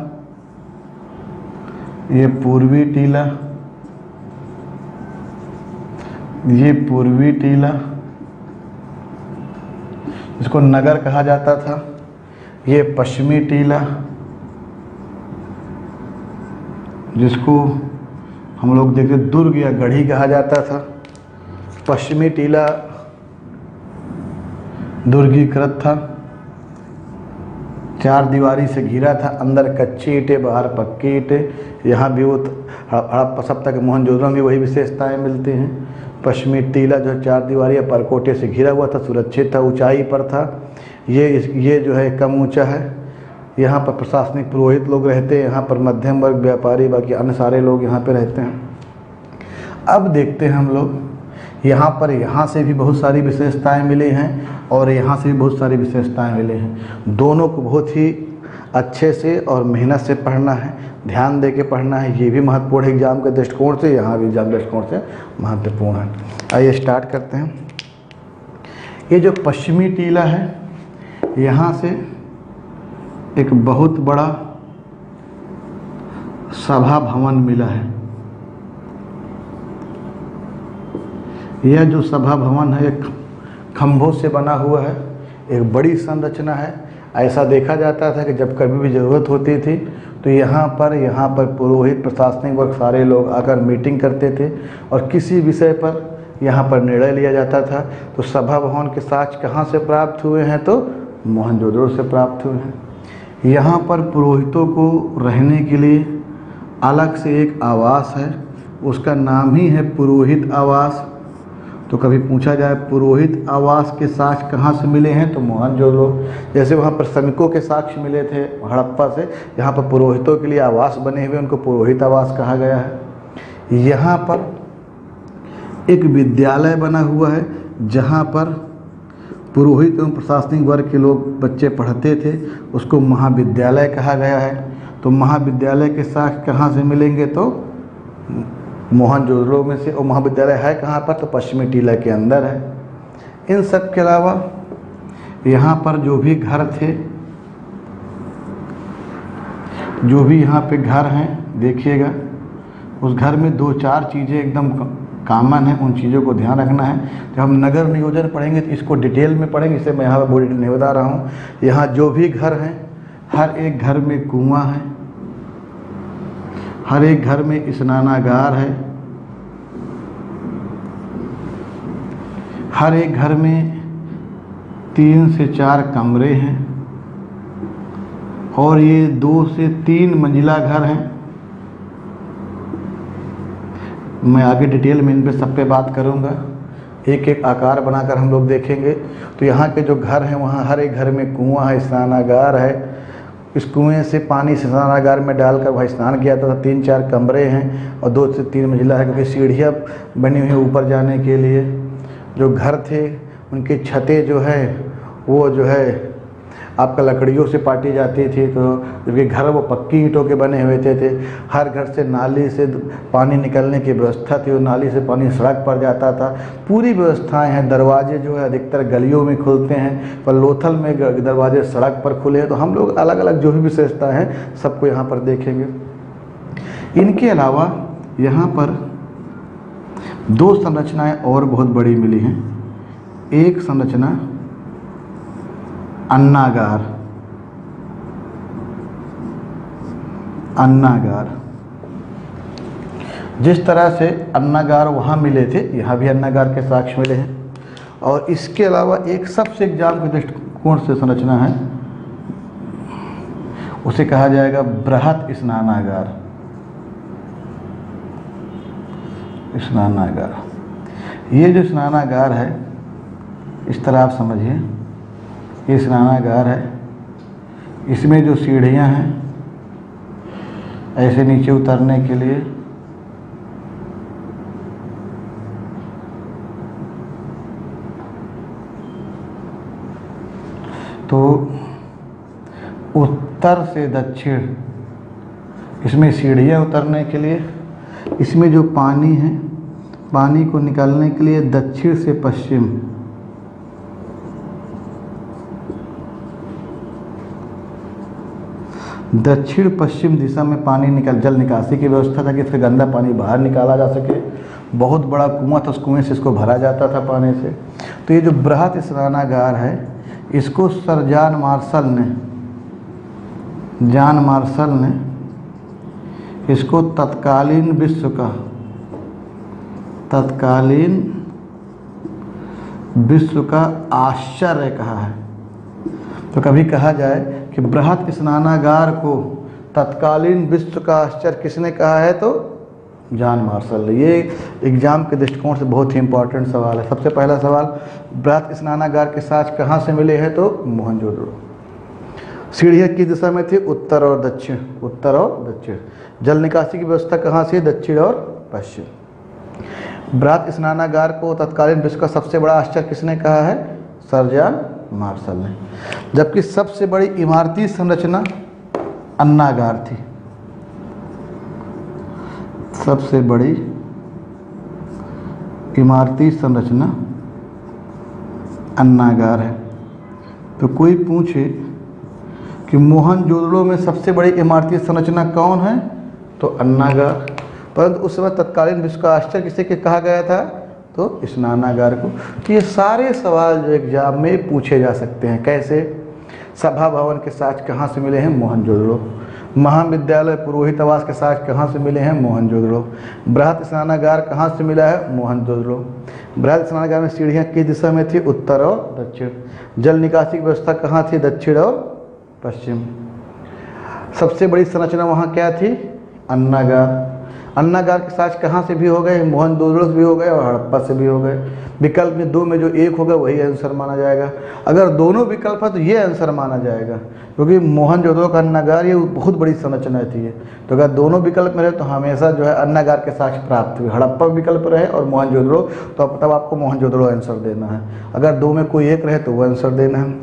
ये पूर्वी टीला, ये पूर्वी टीला, इसको नगर कहा जाता था। ये पश्चिमी टीला, जिसको हम लोग देखते दुर्ग या गढ़ी कहा जाता था। पश्चिमी टीला दुर्गीकृत था, 4 दीवारी से घिरा था, अंदर कच्ची ईंटें बाहर पक्की ईंटें। यहाँ भी वो हड़प्पा सभ्यता के मोहनजोदड़ो में वही विशेषताएं मिलती हैं। पश्चिमी टीला जो 4 दीवारी या परकोटे से घिरा हुआ था, सुरक्षित था, ऊंचाई पर था। ये जो है कम ऊंचा है। यहाँ पर प्रशासनिक पुरोहित लोग रहते हैं, यहाँ पर मध्यम वर्ग, व्यापारी, बाकी अन्य सारे लोग यहाँ पे रहते हैं। अब देखते हैं हम लोग यहाँ से भी बहुत सारी विशेषताएं मिली हैं और यहाँ से भी बहुत सारी विशेषताएं मिली हैं। दोनों को बहुत ही अच्छे से और मेहनत से पढ़ना है, ध्यान दे के पढ़ना है। ये भी महत्वपूर्ण है एग्जाम के दृष्टिकोण से, यहाँ भी एग्जाम दृष्टिकोण से महत्वपूर्ण है। आइए स्टार्ट करते हैं। ये जो पश्चिमी टीला है, यहाँ से एक बहुत बड़ा सभा भवन मिला है। यह जो सभा भवन है एक खंभों से बना हुआ है, एक बड़ी संरचना है। ऐसा देखा जाता था कि जब कभी भी ज़रूरत होती थी तो यहाँ पर पुरोहित, प्रशासनिक वर्ग सारे लोग आकर मीटिंग करते थे और किसी विषय पर यहाँ पर निर्णय लिया जाता था। तो सभा भवन के साक्ष्य कहाँ से प्राप्त हुए हैं? तो मोहनजोदड़ो से प्राप्त हुए हैं। यहाँ पर पुरोहितों को रहने के लिए अलग से एक आवास है, उसका नाम ही है पुरोहित आवास। तो कभी पूछा जाए पुरोहित आवास के साक्ष्य कहाँ से मिले हैं, तो मोहनजोदड़ो। जैसे वहाँ पर श्रमिकों के साक्ष्य मिले थे हड़प्पा से, यहाँ पर पुरोहितों के लिए आवास बने हुए, उनको पुरोहित आवास कहा गया है। यहाँ पर एक विद्यालय बना हुआ है, जहाँ पर पुरोहित एवं प्रशासनिक वर्ग के लोग बच्चे पढ़ते थे, उसको महाविद्यालय कहा गया है। तो महाविद्यालय के साक्ष्य कहाँ से मिलेंगे? तो मोहनजोदड़ो में से। और महाविद्यालय है कहाँ पर? तो पश्चिमी टीला के अंदर है। इन सब के अलावा यहाँ पर जो भी घर थे, जो भी यहाँ पे घर हैं, देखिएगा उस घर में 2-4 चीज़ें एकदम कॉमन है, उन चीज़ों को ध्यान रखना है। जब हम नगर नियोजन पढ़ेंगे तो इसको डिटेल में पढ़ेंगे, इसे मैं यहाँ पर बहुत डिटेल नहीं बता रहा हूँ। यहाँ जो भी घर हैं, हर एक घर में कुआं है, हर एक घर में स्नानागार है, हर एक घर में 3 से 4 कमरे हैं और ये 2 से 3 मंजिला घर हैं। मैं आगे डिटेल में इन पे सब पे बात करूँगा, एक एक आकार बनाकर हम लोग देखेंगे। तो यहाँ के जो घर हैं, वहाँ हर एक घर में कुआं है, स्नानागार है। इस कुएं से पानी स्नानागार में डालकर वहाँ स्नान किया जाता था। 3-4 कमरे हैं और 2 से 3 मंजिला है, क्योंकि सीढ़ियाँ बनी हुई हैं ऊपर जाने के लिए। जो घर थे उनकी छतें जो है वो जो है आपका लकड़ियों से पाटी जाती थी। तो जबकि घर वो पक्की ईंटों के बने हुए थे। हर घर से नाली से पानी निकलने की व्यवस्था थी और नाली से पानी सड़क पर जाता था। पूरी व्यवस्थाएं हैं। दरवाजे जो है अधिकतर गलियों में खुलते हैं, पर लोथल में दरवाजे सड़क पर खुले हैं। तो हम लोग अलग अलग जो भी विशेषता हैं सबको यहाँ पर देखेंगे। इनके अलावा यहाँ पर 2 संरचनाएं और बहुत बड़ी मिली हैं। एक संरचना अन्नागार, अन्नागार। जिस तरह से अन्नागार वहाँ मिले थे, यहाँ भी अन्नागार के साक्ष्य मिले हैं। और इसके अलावा एक सबसे एग्जाम के दृष्टिकोण से संरचना है, उसे कहा जाएगा बृहत स्नानागार। स्नानागार, ये जो स्नानागार है इस तरह आप समझिए, ये स्नानागार है। इसमें जो सीढ़ियाँ हैं ऐसे नीचे उतरने के लिए, तो उत्तर से दक्षिण इसमें सीढ़ियाँ उतरने के लिए, इसमें जो पानी है पानी को निकालने के लिए दक्षिण से पश्चिम, दक्षिण पश्चिम दिशा में पानी जल निकासी की व्यवस्था था कि इससे गंदा पानी बाहर निकाला जा सके। बहुत बड़ा कुआं था, उस कुएं से इसको भरा जाता था पानी से। तो ये जो बृहत स्नानागार है, इसको सर जॉन मार्शल ने इसको तत्कालीन विश्व का आश्चर्य कहा है। तो कभी कहा जाए कि बृहत स्नानागार को तत्कालीन विश्व का आश्चर्य किसने कहा है, तो जॉन मार्शल ने। ये एग्जाम के दृष्टिकोण से बहुत ही इंपॉर्टेंट सवाल है। सबसे पहला सवाल, बृहत स्नानागार के साक्ष्य कहाँ से मिले हैं, तो मोहनजोदड़ो। सीढ़ियाँ किस दिशा में थी, उत्तर और दक्षिण। जल निकासी की व्यवस्था कहाँ से, दक्षिण और पश्चिम। बृहत स्नानागार को तत्कालीन विश्व का सबसे बड़ा आश्चर्य किसने कहा है, सर जॉन मार्शल ने। जबकि सबसे बड़ी इमारती संरचना अन्नागार थी। सबसे बड़ी इमारती संरचना अन्नागार है। तो कोई पूछे कि मोहनजोदड़ो में सबसे बड़ी इमारती संरचना कौन है, तो अन्नागार। परंतु उस समय तत्कालीन विश्व का आश्चर्य किसे के कहा गया था, तो स्नानागार को। तो ये सारे सवाल जो एग्जाम में पूछे जा सकते हैं। कैसे, सभा भवन के साक्ष्य कहाँ से मिले हैं, मोहनजोदड़ो। महाविद्यालय पुरोहितावास के साक्ष्य कहाँ से मिले हैं, मोहनजोदड़ो। बृहत स्नानागार कहाँ से मिला है, मोहनजोदड़ो। बृहत स्नानागार में सीढ़ियाँ किस दिशा में थी, उत्तर और दक्षिण। जल निकासी की व्यवस्था कहाँ थी, दक्षिण और पश्चिम। सबसे बड़ी संरचना वहाँ क्या थी, अन्नागार। अन्नागार के साक्ष्य कहाँ से भी हो गए, मोहनजोदड़ो से भी हो गए और हड़प्पा से भी हो गए। विकल्प में दो में जो एक होगा वही आंसर माना जाएगा। अगर दोनों विकल्प है तो ये आंसर माना जाएगा, क्योंकि मोहनजोदड़ो का अन्नागार ये बहुत बड़ी संरचना थी ये। तो अगर दोनों विकल्प में रहे तो हमेशा जो है अन्नागार के साक्ष्य प्राप्त हुए। हड़प्पा विकल्प रहे और मोहनजोदड़ो, तो तब आपको मोहनजोदड़ो आंसर देना है। अगर दो में कोई एक रहे तो वो आंसर देना है।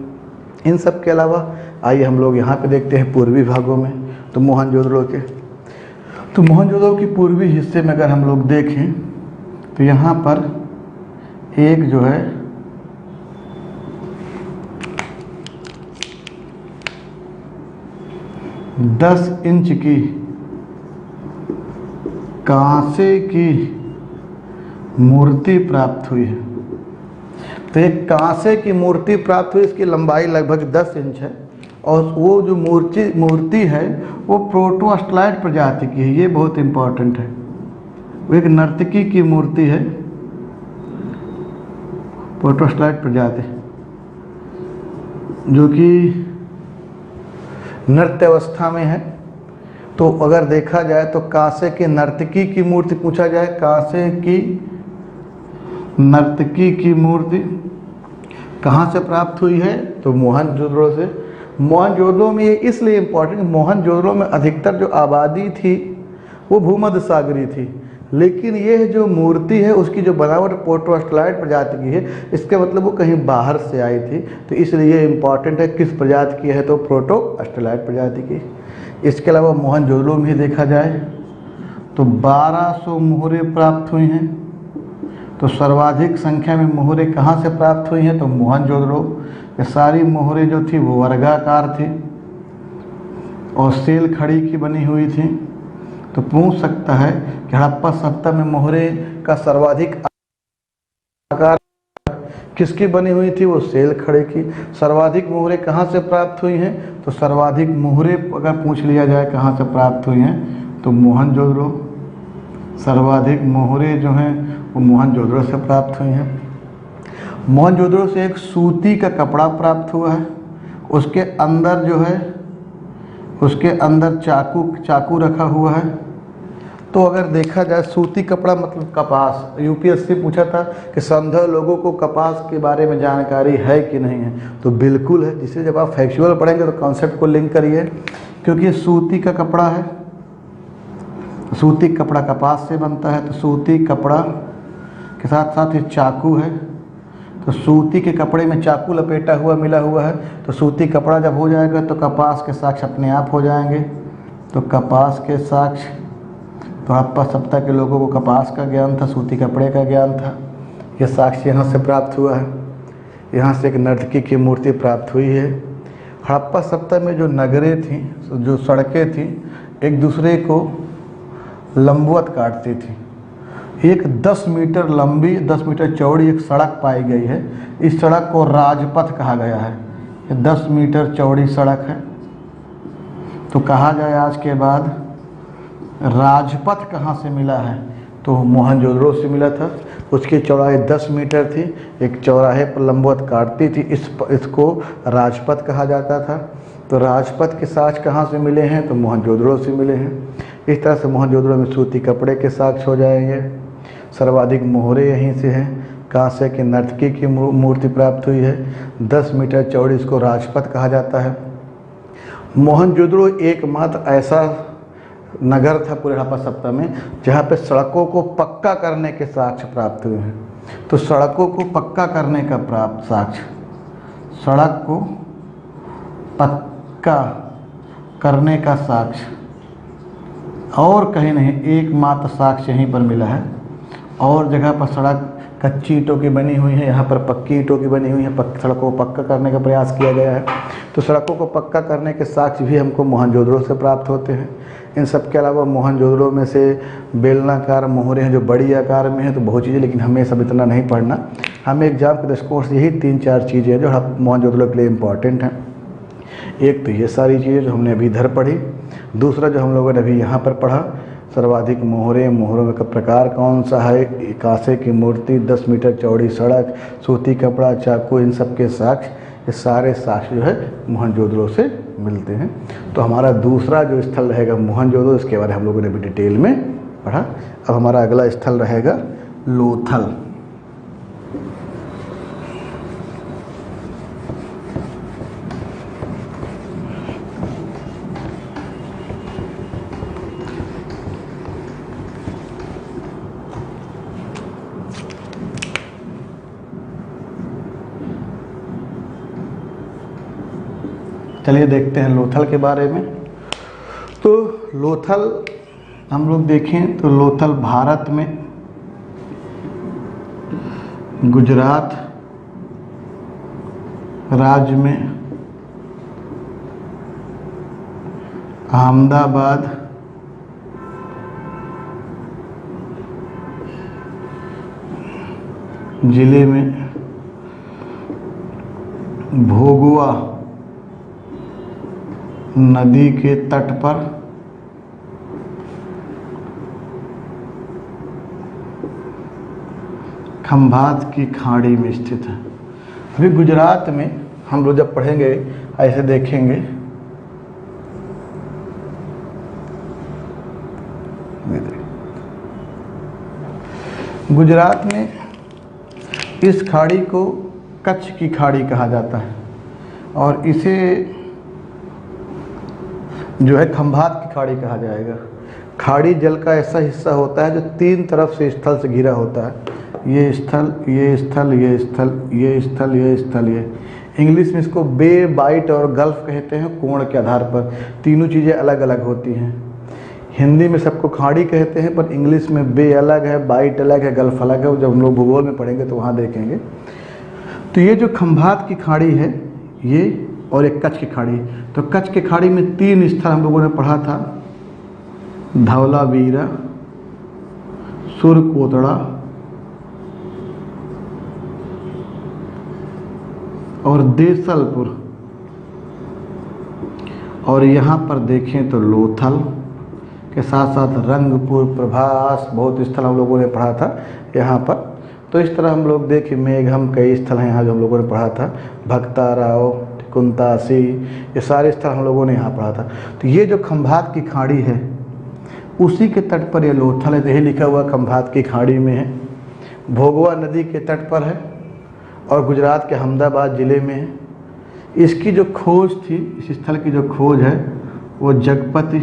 इन सब के अलावा आइए हम लोग यहाँ पे देखते हैं पूर्वी भागों में, तो मोहनजोदड़ो के, तो मोहनजोदड़ो की पूर्वी हिस्से में अगर हम लोग देखें तो यहाँ पर एक जो है दस इंच की कांसे की मूर्ति प्राप्त हुई है। तो एक कांसे की मूर्ति प्राप्त हुई, इसकी लंबाई लगभग 10 इंच है और वो जो मूर्ति है वो प्रोटोस्टलाइट प्रजाति की है। ये बहुत इम्पोर्टेंट है। वो एक नर्तकी की मूर्ति है, प्रोटोस्टलाइट प्रजाति, जो कि नृत्य अवस्था में है। तो अगर देखा जाए तो कांसे के नर्तकी की मूर्ति पूछा जाए, कांसे की नर्तकी की मूर्ति कहाँ से प्राप्त हुई है, तो मोहनजोदड़ो से। मोहनजोदड़ो में ये इसलिए इम्पोर्टेंट, मोहनजोदड़ो में अधिकतर जो आबादी थी वो भूमध्य सागरीय थी, लेकिन ये जो मूर्ति है उसकी जो बनावट प्रोटोस्टलाइट प्रजाति की है, इसका मतलब वो कहीं बाहर से आई थी। तो इसलिए ये इम्पॉर्टेंट है, किस प्रजाति की है, तो प्रोटोस्टलाइट प्रजाति की। इसके अलावा मोहनजोदड़ो में देखा जाए तो 1200 मोहरे प्राप्त हुई हैं। तो सर्वाधिक संख्या में मोहरे कहाँ से प्राप्त हुई हैं, तो मोहनजोदड़ो। ये सारी मोहरे जो थी वो वर्गाकार थी और सेल खड़ी की बनी हुई थी। तो पूछ सकता है कि हड़प्पा सभ्यता में मोहरे का सर्वाधिक आकार किसकी बनी हुई थी? वो सेल खड़े की। सर्वाधिक मोहरें कहाँ से प्राप्त हुई हैं? तो सर्वाधिक मोहरें अगर पूछ लिया जाए कहाँ से प्राप्त हुई हैं तो मोहनजोदड़ो। सर्वाधिक मोहरें जो हैं वो मोहनजोदड़ो से प्राप्त हुई हैं। मोहनजोदड़ो से एक सूती का कपड़ा प्राप्त हुआ है, उसके अंदर जो है उसके अंदर चाकू रखा हुआ है। तो अगर देखा जाए सूती कपड़ा मतलब कपास, यूपीएससी पूछा था कि समझो लोगों को कपास के बारे में जानकारी है कि नहीं है, तो बिल्कुल है। जिसे जब आप फैक्चुअल पढ़ेंगे तो कॉन्सेप्ट को लिंक करिए, क्योंकि ये सूती का कपड़ा है। सूती कपड़ा कपास से बनता है, तो सूती कपड़ा के साथ साथ ये चाकू है, तो सूती के कपड़े में चाकू लपेटा हुआ मिला हुआ है, तो सूती कपड़ा जब हो जाएगा तो कपास के साक्ष अपने आप हो जाएंगे। तो कपास के साक्ष, तो हड़प्पा सभ्यता के लोगों को कपास का ज्ञान था, सूती कपड़े का ज्ञान था। यह साक्ष्य यहाँ से प्राप्त हुआ है। यहाँ से एक नर्तकी की मूर्ति प्राप्त हुई है। हड़प्पा सभ्यता में जो नगरें थीं, जो सड़कें थीं, एक दूसरे को लंबवत काटती थी। एक 10 मीटर लंबी 10 मीटर चौड़ी एक सड़क पाई गई है। इस सड़क को राजपथ कहा गया है। ये 10 मीटर चौड़ी सड़क है। तो कहा जाए आज के बाद राजपथ कहाँ से मिला है? तो मोहनजोदड़ो से मिला था। उसकी चौड़ाई 10 मीटर थी, एक चौराहे पर लंबवत काटती थी, इसको राजपथ कहा जाता था। तो राजपथ के साक्ष्य कहाँ से मिले हैं? तो मोहनजोदड़ो से मिले हैं। इस तरह से मोहनजोदड़ो में सूती कपड़े के साक्ष्य हो जाएंगे। सर्वाधिक मोहरें यहीं से हैं। कांसे की नर्तकी की मूर्ति प्राप्त हुई है, 10 मीटर चौड़ी, इसको राजपथ कहा जाता है। मोहनजोदड़ो एकमात्र ऐसा नगर था पूरे हड़प्पा सभ्यता में जहाँ पे सड़कों को पक्का करने के साक्ष्य प्राप्त हुए हैं। तो सड़कों को पक्का करने का प्राप्त साक्ष्य, सड़क को पक्का करने का साक्ष्य और कहीं नहीं, एकमात्र साक्ष्य यहीं पर मिला है। और जगह पर सड़क कच्ची ईंटों की बनी हुई है, यहाँ पर पक्की ईंटों की बनी हुई है। सड़कों को पक्का करने का प्रयास किया गया है। तो सड़कों को पक्का करने के साक्ष्य भी हमको मोहनजोदड़ो से प्राप्त होते हैं। इन सब के अलावा मोहनजोदड़ो में से बेलनाकार मोहरें हैं जो बड़ी आकार में हैं, तो बहुत चीज़ें, लेकिन हमें सब इतना नहीं पढ़ना। हमें एग्जाम के दृष्टिकोण से यही 3-4 चीज़ें हैं जो मोहनजोदड़ो के लिए इम्पॉर्टेंट हैं। एक तो ये सारी चीज़ें जो हमने अभी इधर पढ़ी। दूसरा जो हम लोगों ने अभी यहाँ पर पढ़ा, सर्वाधिक मोहरें, मोहरों का प्रकार कौन सा है, कांसे की मूर्ति, 10 मीटर चौड़ी सड़क, सूती कपड़ा, चाकू, इन सब के साक्ष्य, ये सारे साक्ष्य जो है मोहनजोदड़ो से मिलते हैं। तो हमारा दूसरा जो स्थल रहेगा मोहनजोदड़ो, इसके बारे में हम लोगों ने भी डिटेल में पढ़ा। अब हमारा अगला स्थल रहेगा लोथल। चलिए देखते हैं लोथल के बारे में। तो लोथल हम लोग देखें तो लोथल भारत में गुजरात राज्य में अहमदाबाद जिले में भोगुआ नदी के तट पर खंभात की खाड़ी में स्थित है। अभी गुजरात में हम लोग जब पढ़ेंगे ऐसे देखेंगे, गुजरात में इस खाड़ी को कच्छ की खाड़ी कहा जाता है और इसे जो है खंभात की खाड़ी कहा जाएगा। खाड़ी जल का ऐसा हिस्सा होता है जो 3 तरफ से स्थल से घिरा होता है। ये स्थल, ये स्थल, ये स्थल, ये स्थल, ये स्थल, ये इंग्लिश में इसको बे, बाइट और गल्फ कहते हैं कोण के आधार पर। तीनों चीज़ें अलग अलग होती हैं। हिंदी में सबको खाड़ी कहते हैं, पर इंग्लिश में बे अलग है, बाइट अलग है, गल्फ अलग है। जब हम लोग भूगोल में पढ़ेंगे तो वहाँ देखेंगे। तो ये जो खंभात की खाड़ी है ये, और एक कच्छ की खाड़ी। तो कच्छ की खाड़ी में 3 स्थल हम लोगों ने पढ़ा था, धौलावीरा, सुरकोतड़ा और देसलपुर, और यहाँ पर देखें तो लोथल के साथ साथ रंगपुर, प्रभास, बहुत स्थल हम लोगों ने पढ़ा था यहाँ पर। तो इस तरह हम लोग देखें मेघम, कई स्थल हैं यहाँ जो हम लोगों ने पढ़ा था, भक्ताराव, कुंतासी, ये सारे स्थल हम लोगों ने यहाँ पढ़ा था। तो ये जो खंभात की खाड़ी है उसी के तट पर ये लोथल है, तो यही लिखा हुआ खंभात की खाड़ी में है, भोगवा नदी के तट पर है और गुजरात के अहमदाबाद ज़िले में है। इसकी जो खोज थी, इस स्थल की जो खोज है वो जगपति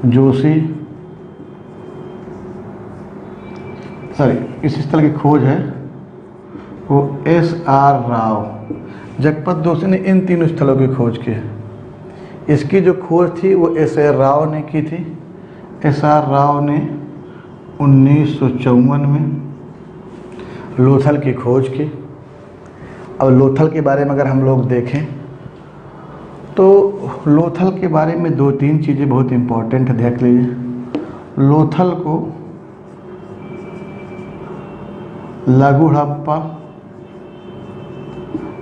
जोशी, इस स्थल की खोज है वो S.R. राव, जगपति जोशी ने इन तीनों स्थलों की खोज की है। इसकी जो खोज थी वो S.R. राव ने की थी। S.R. राव ने 1954 में लोथल की खोज की। अब लोथल के बारे में अगर हम लोग देखें तो लोथल के बारे में 2-3 चीज़ें बहुत इम्पोर्टेंट है, देख लीजिए। लोथल को लघु हड़प्पा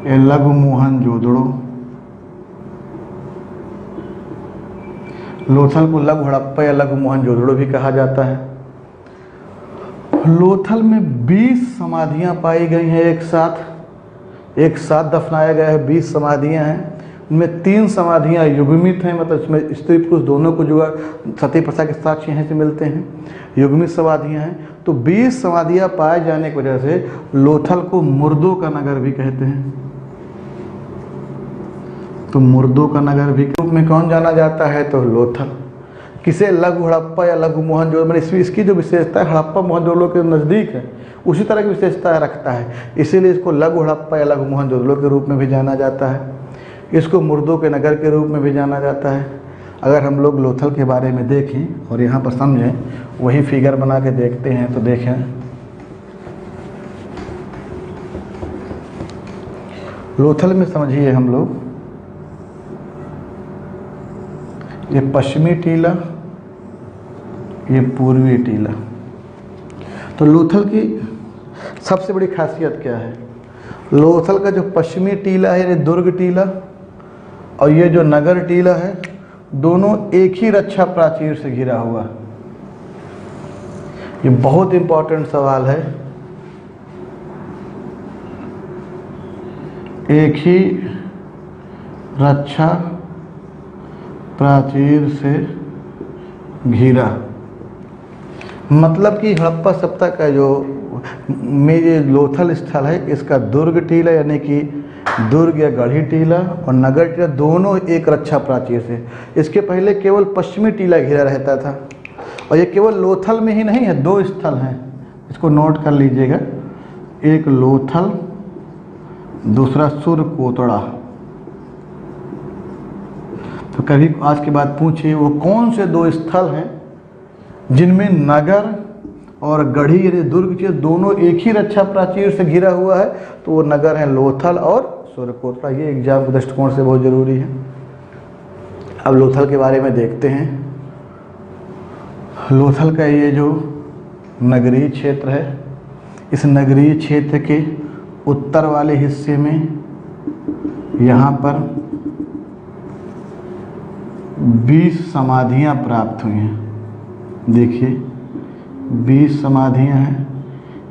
या लघु मोहनजोदड़ो, लोथल को लघु हड़प्पा या लघु मोहनजोदड़ो भी कहा जाता है। लोथल में 20 समाधियां पाई गई हैं, एक साथ दफनाया गया है। 20 समाधियां हैं, उनमें 3 समाधियां युग्मित हैं, मतलब इसमें स्त्री पुरुष दोनों को जो सती प्रथा के साक्ष्य यहाँ से मिलते हैं, युग्मित समाधियां हैं। तो 20 समाधियां पाए जाने की वजह से लोथल को मुर्दों का नगर भी कहते हैं। तो मुर्दों का नगर भी के रूप में कौन जाना जाता है, तो लोथल। किसे लघु हड़प्पा या लघु मोहनजोदड़ो, मैंने इसकी जो विशेषता है हड़प्पा मोहनजोदड़ो के नज़दीक है, उसी तरह की विशेषता रखता है, इसीलिए इसको लघु हड़प्पा या लघु मोहनजोदड़ो के रूप में भी जाना जाता है। इसको मुर्दों के नगर के रूप में भी जाना जाता है। अगर हम लोग लोथल के बारे में देखें और यहाँ पर समझें, वही फिगर बना के देखते हैं तो देखें, लोथल में समझिए हम लोग, ये पश्चिमी टीला, ये पूर्वी टीला। तो लोथल की सबसे बड़ी खासियत क्या है, लोथल का जो पश्चिमी टीला है, ये दुर्ग टीला, और ये जो नगर टीला है, दोनों एक ही रक्षा प्राचीर से घिरा हुआ। ये बहुत इंपॉर्टेंट सवाल है। एक ही रक्षा प्राचीर से घिरा, मतलब कि हड़प्पा सभ्यता का जो मेरे लोथल स्थल है, इसका दुर्ग टीला यानी कि दुर्ग या गढ़ी टीला और नगर टीला दोनों एक रक्षा प्राचीर से। इसके पहले केवल पश्चिमी टीला घिरा रहता था, और ये केवल लोथल में ही नहीं है, 2 स्थल हैं, इसको नोट कर लीजिएगा। एक लोथल, दूसरा सुरकोटड़ा। तो कभी आज के बाद पूछिए वो कौन से 2 स्थल हैं जिनमें नगर और गढ़ी यानी दुर्ग के दोनों एक ही रक्षा प्राचीर से घिरा हुआ है, तो वो नगर है लोथल और सुरकोटड़ा। ये एग्जाम के दृष्टिकोण से बहुत ज़रूरी है। अब लोथल के बारे में देखते हैं। लोथल का ये जो नगरीय क्षेत्र है, इस नगरीय क्षेत्र के उत्तर वाले हिस्से में यहाँ पर 20 समाधियाँ प्राप्त हुई हैं। देखिए 20 समाधियाँ हैं,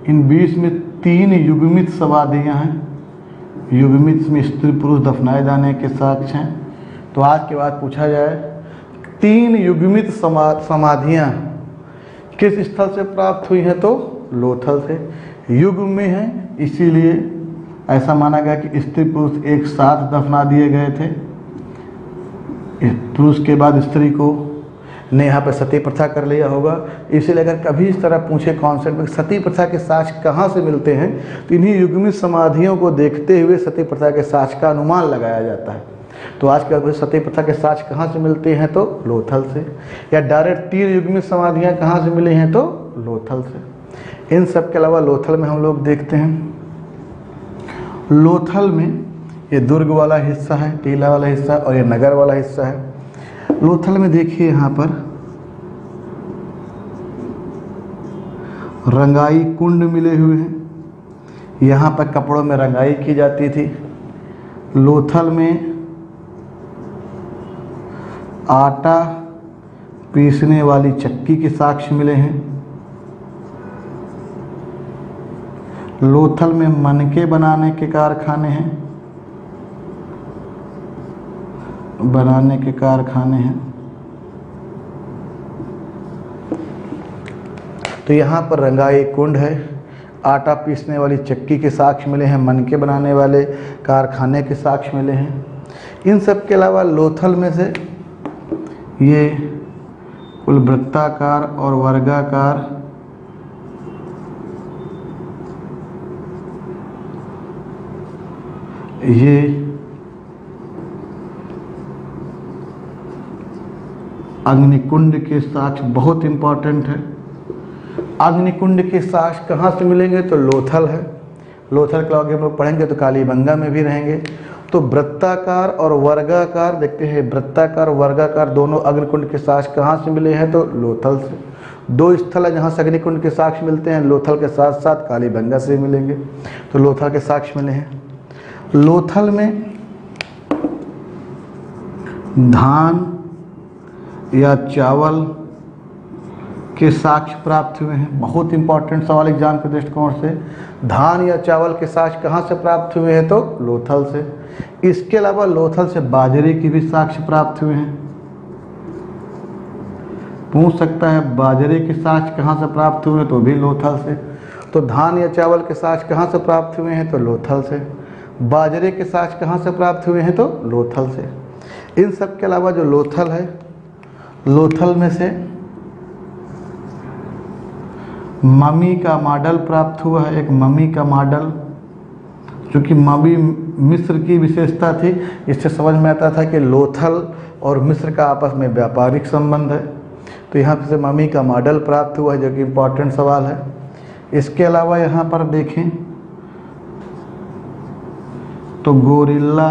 इन 20 में 3 युग्मित समाधियाँ हैं। युग्मित में स्त्री पुरुष दफनाए जाने के साक्ष्य हैं। तो आज के बाद पूछा जाए 3 युग्मित समाधियाँ किस स्थल से प्राप्त हुई हैं, तो लोथल से। युग्म में है इसीलिए ऐसा माना गया कि स्त्री पुरुष एक साथ दफना दिए गए थे। पुरुष के बाद स्त्री को ने यहाँ पर सती प्रथा कर लिया होगा। इसीलिए अगर कभी इस तरह पूछे कॉन्सेप्ट में सती प्रथा के साक्ष्य कहाँ से मिलते हैं, तो इन्हीं युग्मित समाधियों को देखते हुए सती प्रथा के साक्ष्य का अनुमान लगाया जाता है। तो आज के बाद सती प्रथा के साक्ष्य कहाँ से मिलते हैं, तो लोथल से। या डायरेक्ट 3 युग्मित समाधियाँ कहाँ से मिली हैं, तो लोथल से। इन सब के अलावा लोथल में हम लोग देखते हैं, लोथल में ये दुर्ग वाला हिस्सा है, टीला वाला हिस्सा, और ये नगर वाला हिस्सा है। लोथल में देखिए यहाँ पर रंगाई कुंड मिले हुए हैं। यहाँ पर कपड़ों में रंगाई की जाती थी। लोथल में आटा पीसने वाली चक्की के साक्ष्य मिले हैं। लोथल में मनके बनाने के कारखाने हैं, तो यहाँ पर रंगाई कुंड है, आटा पीसने वाली चक्की के साक्ष्य मिले हैं, मनके बनाने वाले कारखाने के साक्ष्य मिले हैं। इन सब के अलावा लोथल में से ये कुल वृत्ताकार और वर्गाकार ये अग्निकुंड के साक्ष्य बहुत इंपॉर्टेंट है। अग्निकुंड के साक्ष्य कहाँ से मिलेंगे? तो लोथल है। लोथल के आगे हम लोग पढ़ेंगे तो कालीबंगा में भी रहेंगे। तो वृत्ताकार और वर्गाकार देखते हैं, वृत्ताकार वर्गाकार दोनों अग्निकुंड के साक्ष्य कहाँ से मिले हैं? तो लोथल से। दो स्थल है जहाँ से अग्निकुंड के साक्ष्य मिलते हैं, लोथल के साथ साथ कालीबंगा से मिलेंगे। तो लोथल के साक्ष्य मिले हैं। लोथल में धान या चावल के साक्ष्य प्राप्त हुए हैं। बहुत इंपॉर्टेंट सवाल एग्जाम के दृष्टिकोण से। धान या चावल के साक्ष्य कहाँ से प्राप्त हुए हैं? तो लोथल से। इसके अलावा लोथल से बाजरे की भी साक्ष्य प्राप्त हुए हैं। पूछ सकता है बाजरे के साक्ष्य कहाँ से प्राप्त हुए हैं? तो भी लोथल से। तो धान या चावल के साक्ष्य कहाँ से प्राप्त हुए हैं? तो लोथल से। बाजरे के साक्ष्य कहाँ से प्राप्त हुए हैं? तो लोथल से। इन सब के अलावा जो लोथल है, लोथल में से ममी का मॉडल प्राप्त हुआ है। एक ममी का मॉडल, क्योंकि ममी मिस्र की विशेषता थी, इससे समझ में आता था कि लोथल और मिस्र का आपस में व्यापारिक संबंध है। तो यहाँ से ममी का मॉडल प्राप्त हुआ है, जो कि इम्पोर्टेंट सवाल है। इसके अलावा यहाँ पर देखें तो गोरिल्ला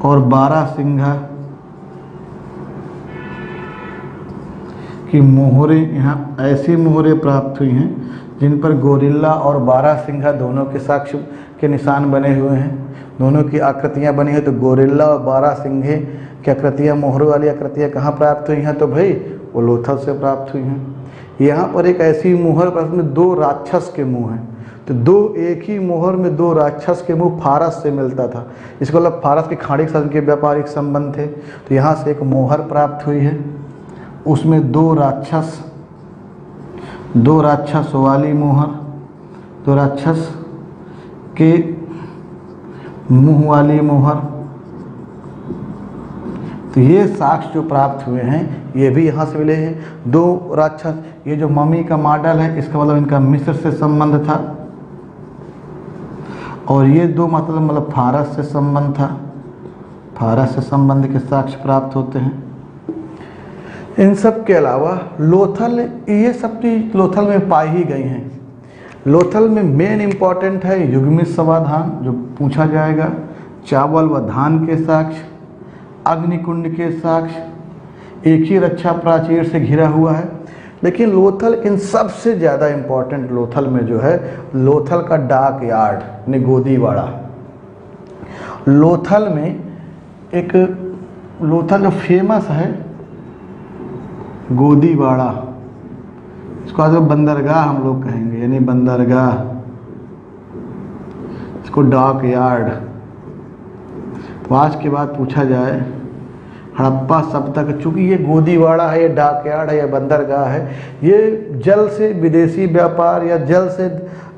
और बारहसिंघा की मोहरें, यहाँ ऐसी मोहरें प्राप्त हुई हैं जिन पर गोरिल्ला और बारहसिंघा दोनों के साक्ष्य के निशान बने हुए हैं। दोनों की आकृतियाँ बनी हैं। तो गोरिल्ला और बारहसिंघे की आकृतियाँ, मोहरों वाली आकृतियाँ कहाँ प्राप्त हुई हैं? तो भाई वो लोथल से प्राप्त हुई हैं। यहाँ पर एक ऐसी मोहर पर उसमें दो राक्षस के मुँह हैं। तो दो एक ही मोहर में दो राक्षस के मुँह फारस से मिलता था। इसको मतलब फारस के खाड़ी के साथ के व्यापारिक संबंध थे। तो यहाँ से एक मोहर प्राप्त हुई है, उसमें दो राक्षस वाली मोहर, दो राक्षस के मुंह वाली मोहर। तो ये साक्ष्य जो प्राप्त हुए हैं ये भी यहाँ से मिले हैं। दो राक्षस, ये जो ममी का मॉडल है इसका मतलब इनका मिस्र से संबंध था, और ये दो मतलब फारस से संबंध था। फारस से संबंध के साक्ष्य प्राप्त होते हैं। इन सब के अलावा लोथल, ये सब चीज लोथल में पाई ही गई हैं। लोथल में मेन इम्पॉर्टेंट है युग्मित समाधान, जो पूछा जाएगा, चावल व धान के साक्ष्य, अग्निकुंड के साक्ष्य, एक ही रक्षा प्राचीर से घिरा हुआ है। लेकिन लोथल इन सबसे ज़्यादा इम्पॉर्टेंट लोथल में जो है, लोथल का डाक यार्ड यानी गोदीवाड़ा। लोथल में एक लोथल जो फेमस है गोदीवाड़ा, इसको आज बंदरगाह हम लोग कहेंगे, यानी बंदरगाह, इसको डॉक यार्ड। तो आज के बाद पूछा जाए हड़प्पा सभ्यता, चूँकि ये गोदीवाड़ा है, ये डाक यार्ड है, ये बंदरगाह है, ये जल से विदेशी व्यापार या जल से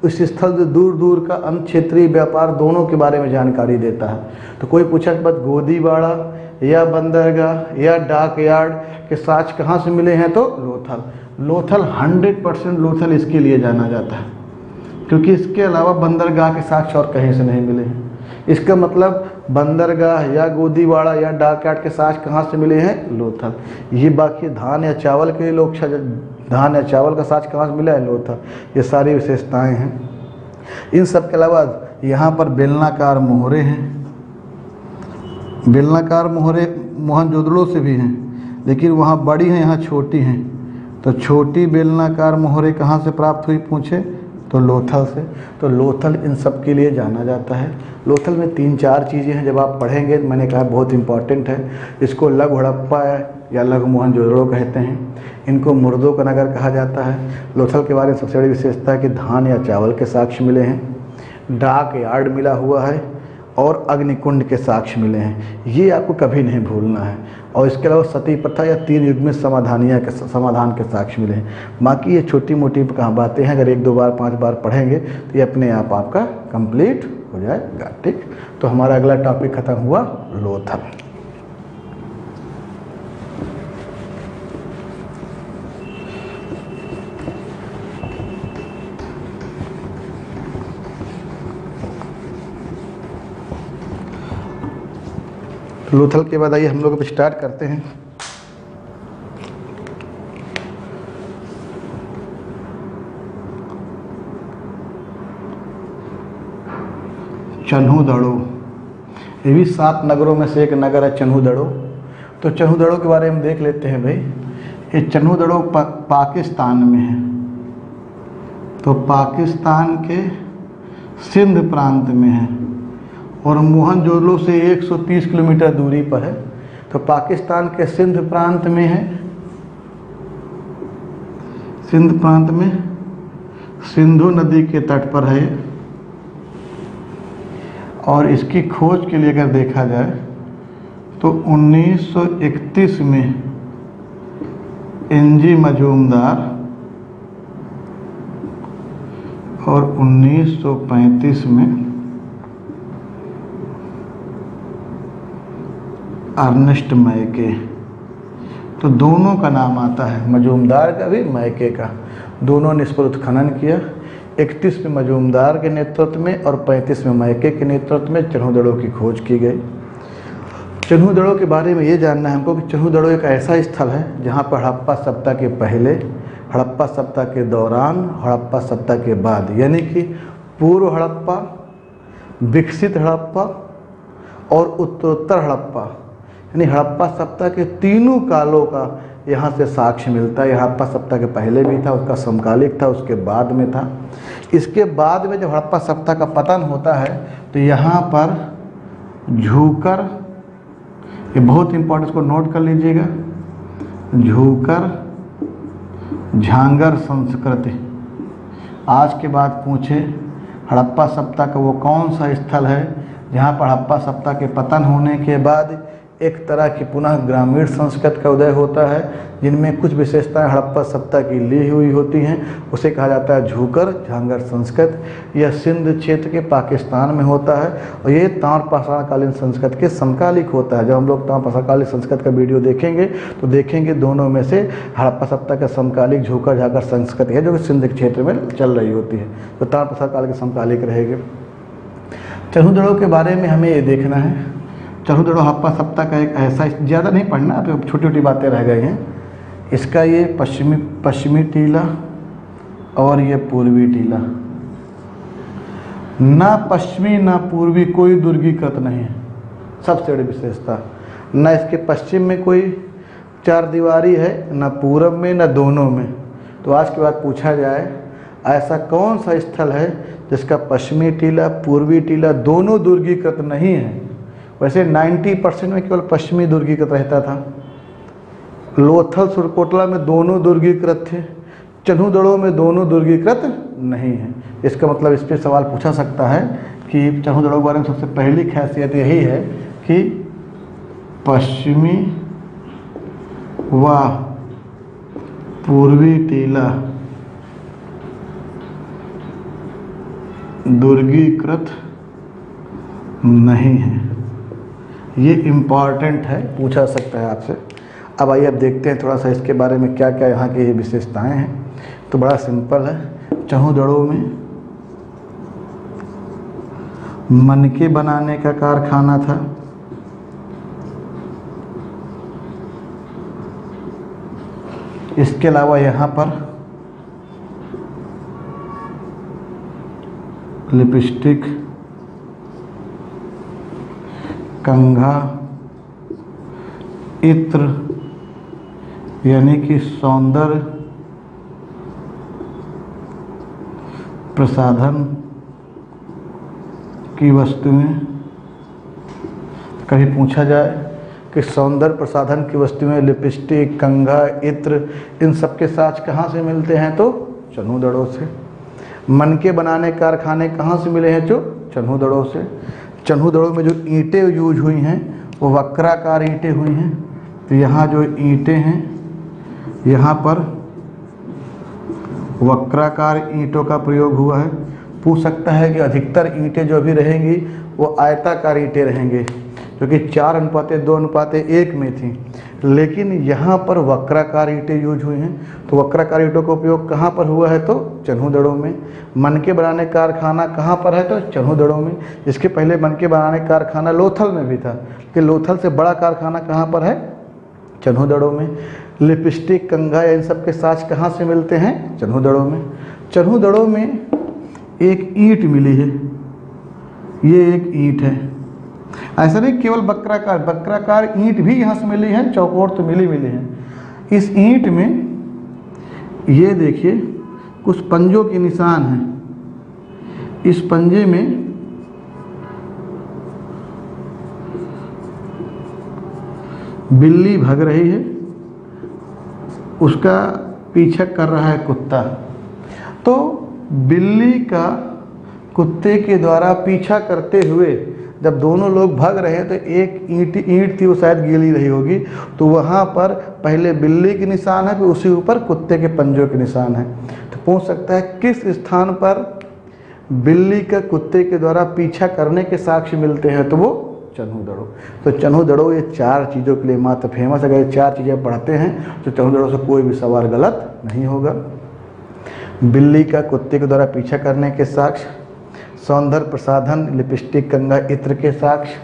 उस स्थल से दूर दूर का अन्य क्षेत्रीय व्यापार दोनों के बारे में जानकारी देता है। तो कोई पूछा कि बस गोदीवाड़ा या बंदरगाह या डाक यार्ड के साक्ष्य कहाँ से मिले हैं? तो लोथल। लोथल 100% लोथल इसके लिए जाना जाता है, क्योंकि इसके अलावा बंदरगाह के साक्ष्य और कहीं से नहीं मिले हैं। इसका मतलब बंदरगाह या गोदीवाड़ा या डाक यार्ड के साक्ष्य कहाँ से मिले हैं? लोथल। ये बाकी धान या चावल के लोग, धान या चावल का साक्ष्य कहाँ से मिला है? लोथल। ये सारी विशेषताएं हैं। इन सब के अलावा यहाँ पर बेलनाकार मोहरे हैं। बेलनाकार मोहरे मोहनजोदड़ो से भी हैं, लेकिन वहाँ बड़ी हैं, यहाँ छोटी हैं। तो छोटी बेलनाकार मोहरे कहाँ से प्राप्त हुई पूछे? तो लोथल से। तो लोथल इन सब के लिए जाना जाता है। लोथल में 3-4 चीज़ें हैं, जब आप पढ़ेंगे मैंने कहा बहुत इंपॉर्टेंट है। इसको लघु हड़प्पा या लघु मोहनजोदड़ो कहते हैं। इनको मुर्दों का नगर कहा जाता है। लोथल के बारे में सबसे बड़ी विशेषता है कि धान या चावल के साक्ष्य मिले हैं, डाक यार्ड मिला हुआ है और अग्निकुंड के साक्ष्य मिले हैं। ये आपको कभी नहीं भूलना है। और इसके अलावा सती प्रथा या 3 युग में समाधान के साक्ष्य मिले हैं। बाकी ये छोटी मोटी कहाँ बातें हैं, अगर 1-2 बार 5 बार पढ़ेंगे तो ये अपने आप आपका कंप्लीट हो जाएगा। ठीक, तो हमारा अगला टॉपिक खत्म हुआ लोथल। लोथल के बाद आइए हम लोग अब स्टार्ट करते हैं। चन्हुदड़ो, ये भी 7 नगरों में से एक नगर है चन्हुदड़ो। तो चन्हुदड़ो के बारे में देख लेते हैं भाई। ये चन्हुदड़ो पाकिस्तान में है। तो पाकिस्तान के सिंध प्रांत में है और मोहनजोदड़ो से 130 किलोमीटर दूरी पर है। तो पाकिस्तान के सिंध प्रांत में है। सिंध प्रांत में सिंधु नदी के तट पर है। और इसकी खोज के लिए अगर देखा जाए तो 1931 में एनजी मजूमदार और 1935 में अर्नेस्ट मैके, तो दोनों का नाम आता है, मजूमदार का भी मैके का। दोनों ने इस पर उत्खनन किया। 31 में मजूमदार के नेतृत्व में और 35 में मैके के नेतृत्व में चन्हुदड़ो की खोज की गई। चन्हुदड़ो के बारे में ये जानना है हमको कि चन्हुदड़ो एक ऐसा स्थल है जहाँ पर हड़प्पा सभ्यता के पहले, हड़प्पा सभ्यता के दौरान, हड़प्पा सभ्यता के बाद, यानी कि पूर्व हड़प्पा, विकसित हड़प्पा और उत्तरोत्तर हड़प्पा, यानी हड़प्पा सभ्यता के तीनों कालों का यहाँ से साक्ष्य मिलता है। हड़प्पा सभ्यता के पहले भी था, उसका समकालिक था, उसके बाद में था। इसके बाद में जब हड़प्पा सभ्यता का पतन होता है तो यहाँ पर झूकर, ये बहुत इंपॉर्टेंट, इसको नोट कर लीजिएगा, झूकर झांगर संस्कृति। आज के बाद पूछे हड़प्पा सभ्यता का वो कौन सा स्थल है जहाँ पर हड़प्पा सभ्यता के पतन होने के बाद एक तरह की पुनः ग्रामीण संस्कृति का उदय होता है, जिनमें कुछ विशेषताएं हड़प्पा सभ्यता की ली हुई होती हैं। उसे कहा जाता है झूकर झांगर संस्कृति। यह सिंध क्षेत्र के पाकिस्तान में होता है और ये ताम्रपाषाणकालीन संस्कृति के समकालिक होता है। जब हम लोग ताम्रपाषाणकालीन संस्कृति का वीडियो देखेंगे तो देखेंगे दोनों में से हड़प्पा सभ्यता का समकालिक झूकर झांगर संस्कृति है जो कि सिंध क्षेत्र में चल रही होती है, तो ताम्रपाषाण काल के समकालिक रहेगी। चन्हुदड़ो के बारे में हमें ये देखना है। चन्हुदड़ो हड़प्पा सभ्यता का एक ऐसा, ज़्यादा नहीं पढ़ना, तो छोटी छोटी बातें रह गई हैं। इसका ये पश्चिमी टीला और ये पूर्वी टीला, ना पश्चिमी ना पूर्वी कोई दुर्गीकृत नहीं है, सबसे बड़ी विशेषता। ना इसके पश्चिम में कोई 4 दीवारी है, ना पूरब में, ना दोनों में। तो आज के बाद पूछा जाए ऐसा कौन सा स्थल है जिसका पश्चिमी टीला पूर्वी टीला दोनों दुर्गीकृत नहीं है। वैसे 90% में केवल पश्चिमी दुर्गीकृत रहता था। लोथल सुरकोटला में दोनों दुर्गीकृत थे, चन्हुदड़ो में दोनों दुर्गीकृत नहीं है। इसका मतलब इस पर सवाल पूछा सकता है कि चन्हुदड़ो के बारे में सबसे पहली खासियत यही है कि पश्चिमी व पूर्वी टीला दुर्गीकृत नहीं है। ये इम्पॉर्टेंट है, पूछा सकता है आपसे। अब आइए अब देखते हैं थोड़ा सा इसके बारे में क्या क्या यहाँ की विशेषताएं हैं। तो बड़ा सिंपल है। चन्हुदड़ो में मनके बनाने का कारखाना था। इसके अलावा यहाँ पर लिपस्टिक, कंघा, इत्र यानी कि सौंदर्य प्रसाधन की वस्तुएं, कभी पूछा जाए कि सौंदर्य प्रसाधन की वस्तुएं लिपस्टिक, कंघा, इत्र, इन सब के साक्ष्य कहाँ से मिलते हैं? तो चन्हूदड़ों से। मन के बनाने कारखाने कहाँ से मिले हैं? जो चन्हूदड़ों से। चन्हूदड़ों में जो ईंटें यूज हुई हैं वो वक्राकार ईंटें हुई हैं। तो यहाँ जो ईंटें हैं, यहाँ पर वक्राकार ईंटों का प्रयोग हुआ है। पूछ सकता है कि अधिकतर ईंटें जो भी रहेंगी वो आयताकार ईंटें रहेंगे, क्योंकि 4:2:1 में थी, लेकिन यहाँ पर वक्राकार ईंटें यूज हुई हैं। तो वक्राकार ईंटों का उपयोग कहाँ पर हुआ है? तो चन्हूदड़ों में। मन के बनाने कारखाना कहाँ पर है? तो चन्हूदड़ों में। इसके पहले मन के बनाने कारखाना लोथल में भी था, कि लोथल से बड़ा कारखाना कहाँ पर है? चन्हूदड़ों में। लिपस्टिक, कंघा, इन सब के साक्ष्य कहाँ से मिलते हैं? चन्हूदड़ों में। चन्हूदड़ों में एक ईंट मिली है, ये एक ईंट है। ऐसा नहीं केवल वक्राकार ईंट भी यहाँ से मिली है, चौकोर तो मिली है। इस ईंट में ये देखिए कुछ पंजों के निशान हैं। इस पंजे में बिल्ली भाग रही है, उसका पीछा कर रहा है कुत्ता। तो बिल्ली का कुत्ते के द्वारा पीछा करते हुए जब दोनों लोग भाग रहे हैं, तो एक ईंट थी, वो शायद गीली रही होगी, तो वहाँ पर पहले बिल्ली के निशान है, फिर उसी ऊपर कुत्ते के पंजों के निशान है। तो पूछ सकता है किस स्थान पर बिल्ली का कुत्ते के द्वारा पीछा करने के साक्ष्य मिलते हैं? तो वो चन्हूदड़ों। तो चन्हूदड़ों ये 4 चीज़ों के लिए मात्र फेमस है। अगर ये 4 चीज़ें पढ़ते हैं तो चन्हूदड़ों से कोई भी सवाल गलत नहीं होगा। बिल्ली का कुत्ते के द्वारा पीछा करने के साक्ष्य, सौंदर्य प्रसाधन, लिपस्टिक, कंघा, इत्र के साक्ष्य,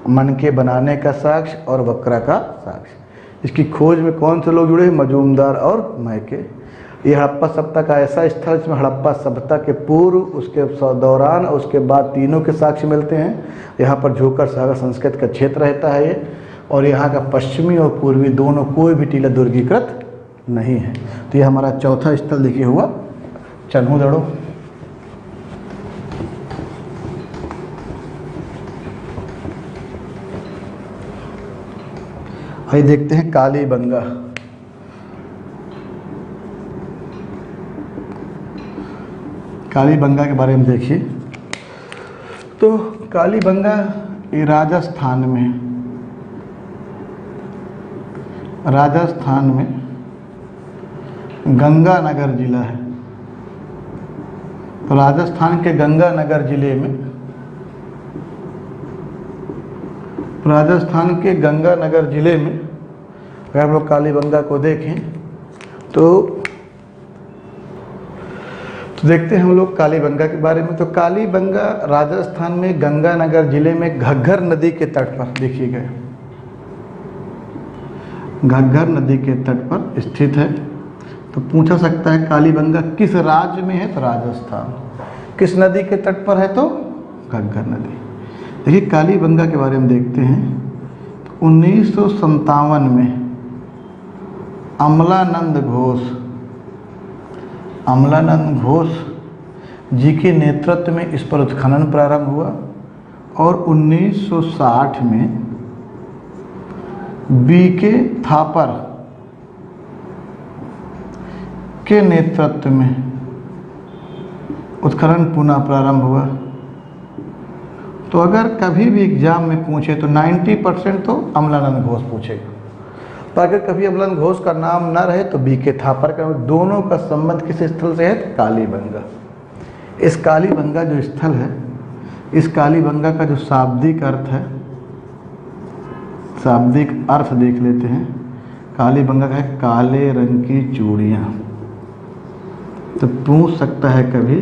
मन के बनाने का साक्ष्य और वक्रा का साक्ष्य। इसकी खोज में कौन से लोग जुड़े हैं? मजूमदार और मैके। ये हड़प्पा सभ्यता का ऐसा स्थल जिसमें हड़प्पा सभ्यता के पूर्व, उसके दौरान और उसके बाद तीनों के साक्ष्य मिलते हैं। यहाँ पर झोकर सागर संस्कृत का क्षेत्र रहता है ये, और यहाँ का पश्चिमी और पूर्वी दोनों कोई भी टीला दुर्गीकृत नहीं है। तो ये हमारा चौथा स्थल देखिए हुआ चन्हूदड़ों। आइए देखते हैं कालीबंगा। कालीबंगा के बारे में देखिए। तो कालीबंगा ये राजस्थान में गंगानगर जिला है। तो राजस्थान के गंगानगर जिले में, अगर हम लोग कालीबंगा को देखें तो देखते हैं हम लोग कालीबंगा के बारे में। तो कालीबंगा राजस्थान में गंगानगर जिले में घग्गर नदी के तट पर देखिएगा, घग्गर नदी के तट पर स्थित है। तो पूछा सकता है कालीबंगा किस राज्य में है? तो राजस्थान। किस नदी के तट पर है? तो घग्गर नदी। देखिए कालीबंगा के बारे में देखते हैं। 1957 में अमलानंद घोष जी के नेतृत्व में इस पर उत्खनन प्रारंभ हुआ, और 1960 में बीके थापर के नेतृत्व में उत्खनन पुनः प्रारंभ हुआ। तो अगर कभी भी एग्जाम में पूछे तो 90% तो अमलानंद घोष पूछेगा। तो अगर कभी अमलानंद घोष का नाम ना रहे तो बीके थापर का। दोनों का संबंध किस स्थल से है? कालीबंगा। इस कालीबंगा जो स्थल है, इस कालीबंगा का जो शाब्दिक अर्थ है, शाब्दिक अर्थ देख लेते हैं। कालीबंगा का है काले रंग की चूड़ियाँ। तो पूछ सकता है कभी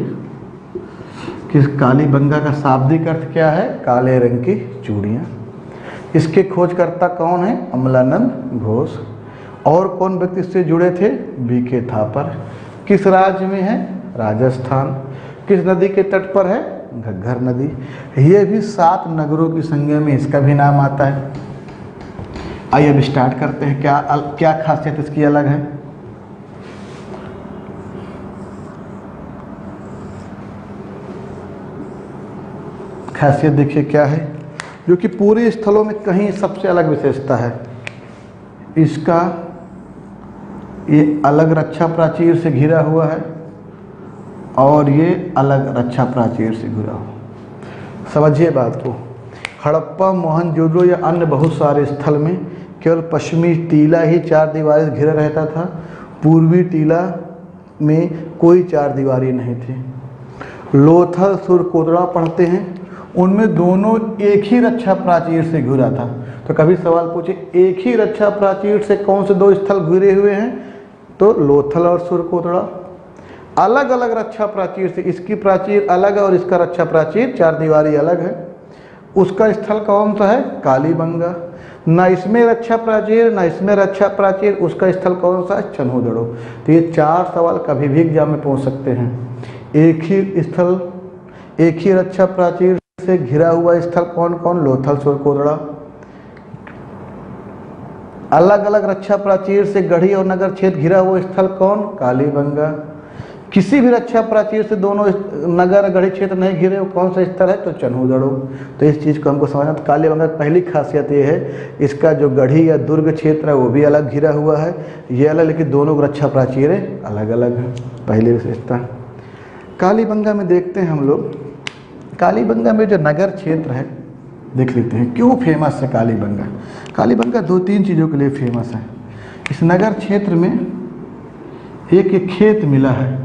कि कालीबंगा का शाब्दिक अर्थ क्या है? काले रंग की चूड़ियाँ। इसके खोजकर्ता कौन है? अमलानंद घोष। और कौन व्यक्ति इससे जुड़े थे? बीके थापर। किस राज्य में है? राजस्थान। किस नदी के तट पर है? घग्गर नदी। ये भी 7 नगरों की संज्ञा में इसका भी नाम आता है। आइए अब स्टार्ट करते हैं। क्या खासियत इसकी अलग है? खासियत देखिए क्या है, जो कि पूरे स्थलों में कहीं सबसे अलग विशेषता है। इसका ये अलग रक्षा प्राचीर से घिरा हुआ है और ये अलग रक्षा प्राचीर से घिरा हुआ। समझिए बात को। हड़प्पा, मोहनजोदड़ो या अन्य बहुत सारे स्थल में केवल पश्चिमी टीला ही चार दीवारी से घिरा रहता था, पूर्वी टीला में कोई चार दीवारी नहीं थी। लोथल, सुरकोतड़ा पढ़ते हैं, उनमें दोनों एक ही रक्षा प्राचीर से घिरा था। तो कभी सवाल पूछे एक ही रक्षा प्राचीर से कौन से दो स्थल घिरे हुए हैं, तो लोथल और सुरकोतड़ा। अलग अलग रक्षा प्राचीर से, इसकी प्राचीर अलग है और इसका रक्षा प्राचीर चार दीवारी अलग है। उसका स्थल कौन सा है? कालीबंगा। ना इसमें रक्षा प्राचीर ना इसमें रक्षा प्राचीर, उसका स्थल कौन सा है? चन्हूदड़ो। तो ये चार सवाल कभी भी एग्जाम में पूछ सकते हैं। एक ही स्थल, एक ही रक्षा प्राचीर से घिरा हुआ स्थल कौन कौन? लोथल, सुरकोतड़ा। अलग अलग रक्षा प्राचीर से गढ़ी और नगर क्षेत्र घिरा हुआ स्थल कौन? कालीबंगा। किसी भी रक्षा प्राचीर से दोनों नगर गढ़ी क्षेत्र नहीं घिरे, वो कौन सा स्थल है? तो चन्हूदड़ो। तो इस चीज़ को हमको समझना। तो कालीबंगा की पहली खासियत ये है, इसका जो गढ़ी या दुर्ग क्षेत्र है वो भी अलग घिरा हुआ है, ये अलग, लेकिन दोनों रक्षा प्राचीर अलग अलग है। पहली विशेषता। कालीबंगा में देखते हैं हम लोग, कालीबंगा में जो नगर क्षेत्र है देख लेते हैं क्यों फेमस है कालीबंगा। कालीबंगा दो तीन चीज़ों के लिए फेमस है। इस नगर क्षेत्र में एक खेत मिला है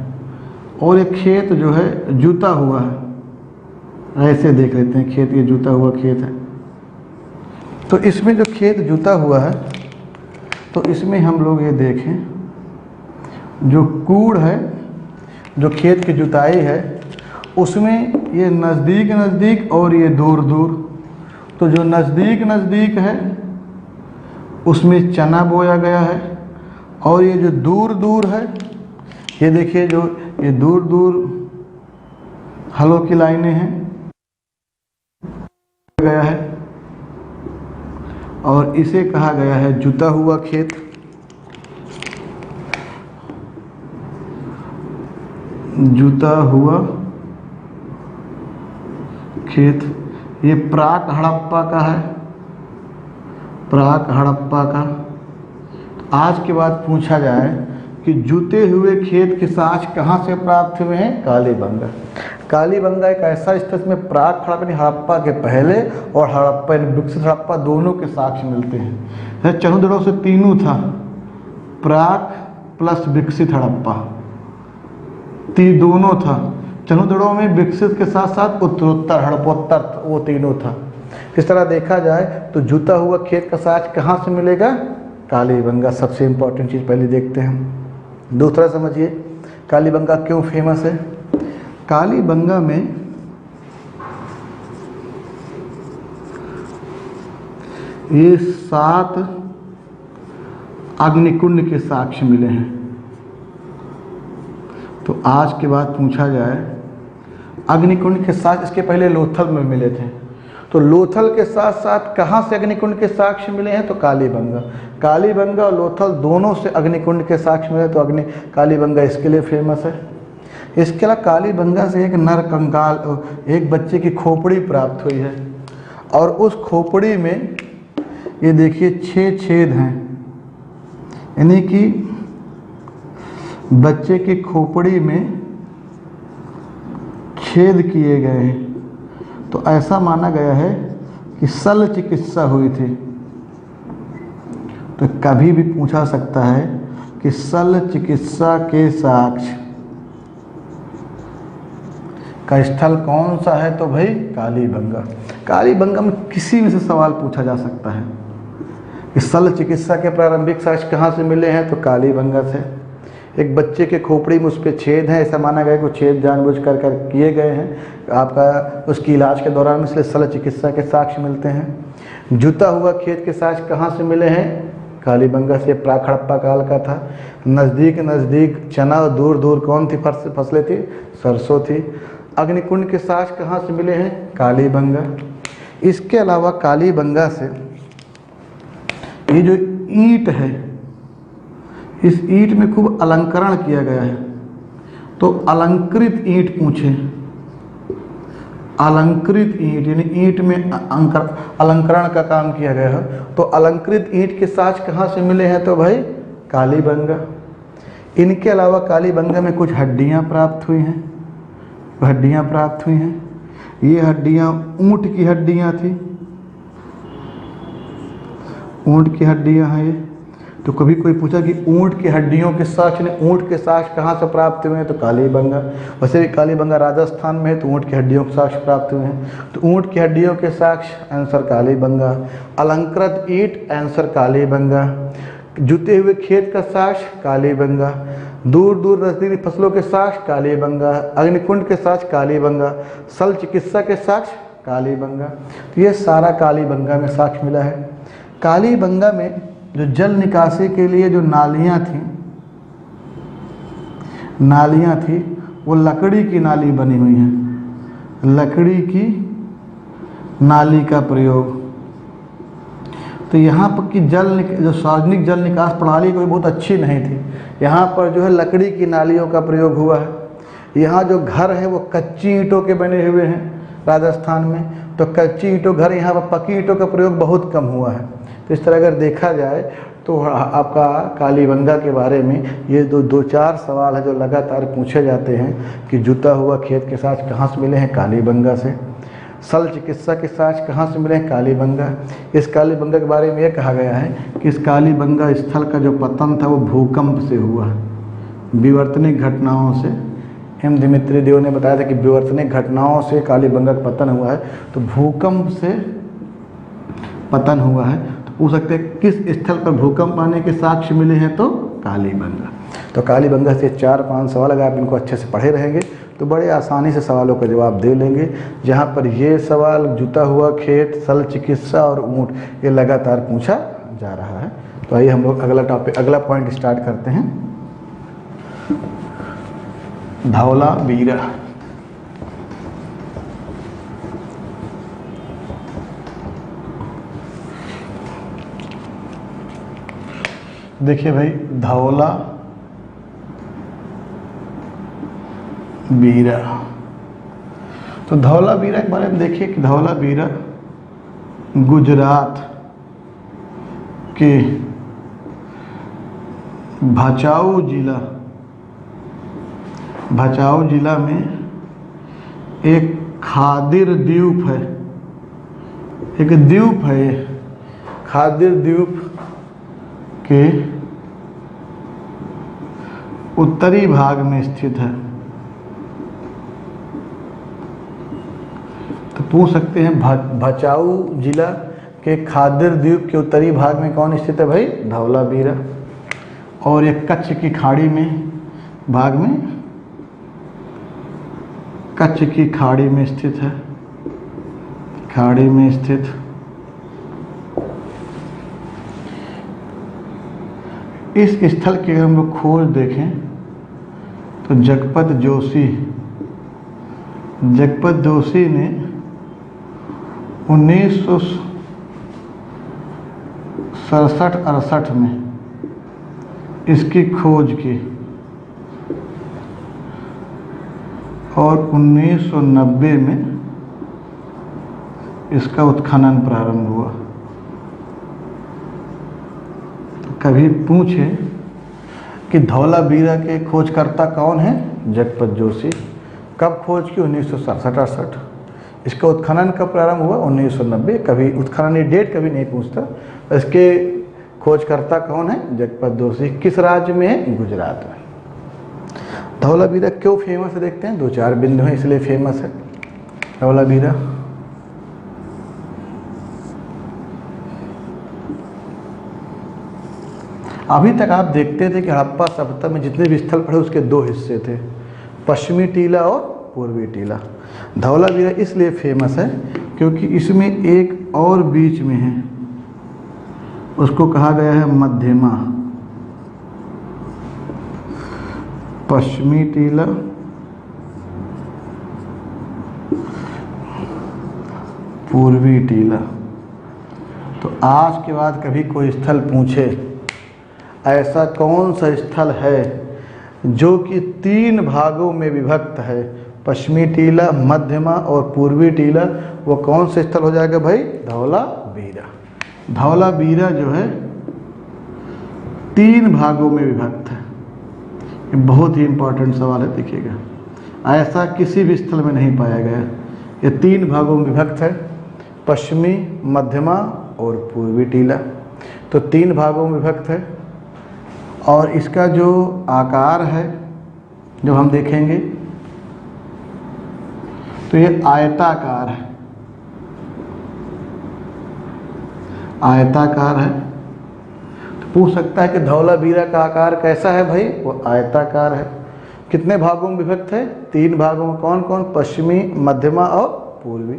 और एक खेत जो है जुता हुआ है। ऐसे देख लेते हैं, खेत ये जुता हुआ खेत है। तो इसमें जो खेत जुता हुआ है, तो इसमें हम लोग ये देखें, जो कूड़ है, जो खेत की जुताई है, उसमें ये नज़दीक नज़दीक और ये दूर दूर। तो जो नज़दीक नज़दीक है उसमें चना बोया गया है, और ये जो दूर दूर है, ये देखिए जो ये दूर दूर हलों की लाइनें हैं गया है, और इसे कहा गया है जुता हुआ खेत। जुता हुआ खेत। ये प्राक हड़प्पा का है, प्राक हड़प्पा का। आज के बाद पूछा जाए कि जूते हुए खेत के साक्ष्य कहाँ से प्राप्त हुए हैं? कालीबंगा। कालीबंगा एक ऐसा स्थल में प्राक हड़प्पा के पहले और हड़प्पा विकसित हड़प्पा दोनों के साक्ष्य मिलते हैं। चन्हूदड़ो से तीनों था, प्राक प्लस विकसित हड़प्पा दोनों था। चन्हूदड़ो में विकसित के साथ साथ उत्तरोत्तर हड़प्पोत्तर वो तीनों था। इस तरह देखा जाए तो जुता हुआ खेत का साक्ष्य कहाँ से मिलेगा? कालीबंगा। सबसे इम्पोर्टेंट चीज़ पहले देखते हैं। दूसरा समझिए कालीबंगा क्यों फेमस है। कालीबंगा में ये 7 अग्निकुंड के साक्ष्य मिले हैं। तो आज के बाद पूछा जाए अग्निकुंड के साक्ष्य इसके पहले लोथल में मिले थे, तो लोथल के साथ साथ कहाँ से अग्निकुंड के साक्ष्य मिले हैं? तो कालीबंगा। कालीबंगा और लोथल दोनों से अग्निकुंड के साक्ष्य मिले, तो कालीबंगा इसके लिए फेमस है। इसके अलावा कालीबंगा से एक नर कंकाल, एक बच्चे की खोपड़ी प्राप्त हुई है, और उस खोपड़ी में ये देखिए 6 छेद हैं, यानी कि बच्चे की खोपड़ी में छेद किए गए हैं। तो ऐसा माना गया है कि शल्य चिकित्सा हुई थी। तो कभी भी पूछा सकता है कि शल्य चिकित्सा के साक्ष्य का स्थल कौन सा है? तो भाई कालीबंगा। कालीबंगा में किसी में से सवाल पूछा जा सकता है कि शल्य चिकित्सा के प्रारंभिक साक्ष्य कहाँ से मिले हैं? तो कालीबंगा से। एक बच्चे के खोपड़ी में उस पर छेद है, ऐसा माना गया कि छेद जानबूझ कर किए गए हैं आपका उसकी इलाज के दौरान, इसलिए शल्य चिकित्सा के साक्ष्य मिलते हैं। जुता हुआ खेत के साक्ष्य कहाँ से मिले हैं? कालीबंगा से। प्राक हड़प्पा काल का था। नज़दीक नज़दीक चना और दूर दूर कौन थी फसलें थी? सरसों थी। अग्निकुंड के साक्ष्य कहाँ से मिले हैं? कालीबंगा। इसके अलावा कालीबंगा से ये जो ईंट है, इस ईंट में खूब अलंकरण किया गया है। तो अलंकृत ईंट पूछे, अलंकृत ईंट, यानी ईंट में अलंकरण का काम किया गया है। तो अलंकृत ईंट के साक्ष कहाँ से मिले हैं? तो भाई कालीबंगा। इनके अलावा कालीबंगा में कुछ हड्डियाँ प्राप्त हुई हैं, हड्डियाँ प्राप्त हुई हैं। ये हड्डियाँ ऊँट की हड्डियाँ थी, ऊँट की हड्डियाँ हैं ये। तो कभी कोई पूछा कि ऊँट की हड्डियों के साक्ष्य ने ऊँट के साक्ष्य कहाँ से प्राप्त हुए हैं? तो कालीबंगा। वैसे भी कालीबंगा राजस्थान में है, तो ऊँट की हड्डियों के साक्ष्य प्राप्त हुए हैं। तो ऊँट की हड्डियों के साक्ष्य आंसर कालीबंगा। अलंकृत ईंट आंसर कालीबंगा। जुते हुए खेत का साक्ष्य कालीबंगा। दूर दूर नजदीकी फसलों के साक्ष्य कालीबंगा। अग्निकुंड के साक्ष्य कालीबंगा। शल्य चिकित्सा के साक्ष्य कालीबंगा। तो ये सारा कालीबंगा में साक्ष्य मिला है। कालीबंगा में जो जल निकासी के लिए जो नालियाँ थी वो लकड़ी की नाली बनी हुई हैं, लकड़ी की नाली का प्रयोग। तो यहाँ पर की जो सार्वजनिक जल निकास प्रणाली कोई बहुत अच्छी नहीं थी। यहाँ पर जो है लकड़ी की नालियों का प्रयोग हुआ है। यहाँ जो घर है वो कच्ची ईंटों के बने हुए हैं राजस्थान में, तो कच्ची ईंटों घर, यहाँ पर पक्की ईंटों का प्रयोग बहुत कम हुआ है। तो इस तरह अगर देखा जाए तो आपका कालीबंगा के बारे में ये दो चार सवाल है जो लगातार पूछे जाते हैं कि जुता हुआ खेत के साक्ष्य कहाँ से मिले हैं? कालीबंगा से। शल्य चिकित्सा के साक्ष्य कहाँ से मिले हैं? कालीबंगा। इस कालीबंगा के बारे में यह कहा गया है कि इस कालीबंगा स्थल का जो पतन था वो भूकंप से हुआ है, विवर्तनिक घटनाओं से। एम दिमित्री देव ने बताया था कि विवर्तनिक घटनाओं से कालीबंगा का पतन हुआ है, तो भूकंप से पतन हुआ है। तो पूछ सकते हैं किस स्थल पर भूकंप आने के साक्ष्य मिले हैं? तो कालीबंगा। तो कालीबंगा से 4-5 सवाल अगर आप इनको अच्छे से पढ़े रहेंगे तो बड़े आसानी से सवालों का जवाब दे लेंगे। जहाँ पर ये सवाल जुता हुआ खेत, शल्य चिकित्सा और ऊँट ये लगातार पूछा जा रहा है। तो आइए हम लोग अगला पॉइंट स्टार्ट करते हैं। धौला वीरा। देखिए भाई, धौला वीरा। तो धौला वीरा के बारे में देखिए कि धौला वीरा गुजरात के भचाऊ जिला में एक खादिर द्वीप है, एक द्वीप है। खादिर द्वीप के उत्तरी भाग में स्थित है। तो पूछ सकते हैं भचाऊ जिला के खादिर द्वीप के उत्तरी भाग में कौन स्थित है? भाई धौला वीरा। और ये कच्छ की खाड़ी में भाग में, कच्छ की खाड़ी में स्थित है, खाड़ी में स्थित। इस स्थल की अगर हम लोग खोज देखें तो जगपत जोशी ने 1967-68 में इसकी खोज की और 1990 में इसका उत्खनन प्रारंभ हुआ। कभी पूछे कि धौला वीरा के खोजकर्ता कौन है? जगपत जोशी। कब खोज की? 1967-68। इसका उत्खनन कब प्रारंभ हुआ? 1990। कभी उत्खनन डेट कभी नहीं पूछता। इसके खोजकर्ता कौन है? जगपत जोशी। किस राज्य में है? गुजरात में। धौला वीरा क्यों फेमस है देखते हैं। 2-4 बिंदु हैं इसलिए फेमस है धौला वीरा। अभी तक आप देखते थे कि हड़प्पा सभ्यता में जितने भी स्थल पड़े उसके 2 हिस्से थे, पश्चिमी टीला और पूर्वी टीला। धौला वीरा इसलिए फेमस है क्योंकि इसमें एक और बीच में है, उसको कहा गया है मध्यमा। पश्चिमी टीला, पूर्वी टीला। तो आज के बाद कभी कोई स्थल पूछे ऐसा कौन सा स्थल है जो कि 3 भागों में विभक्त है, पश्चिमी टीला, मध्यमा और पूर्वी टीला, वो कौन से स्थल हो जाएगा भाई? धौलावीरा। धौलावीरा जो है 3 भागों में विभक्त है। ये बहुत ही इंपॉर्टेंट सवाल है, देखिएगा, ऐसा किसी भी स्थल में नहीं पाया गया। ये 3 भागों में विभक्त है, पश्चिमी, मध्यमा और पूर्वी टीला। तो 3 भागों में विभक्त है और इसका जो आकार है जो हम देखेंगे तो ये आयताकार है, आयताकार है। तो पूछ सकता है कि धौलावीरा का आकार कैसा है भाई? वो आयताकार है। कितने भागों में विभक्त है? 3 भागों में। कौन कौन? पश्चिमी, मध्यमा और पूर्वी।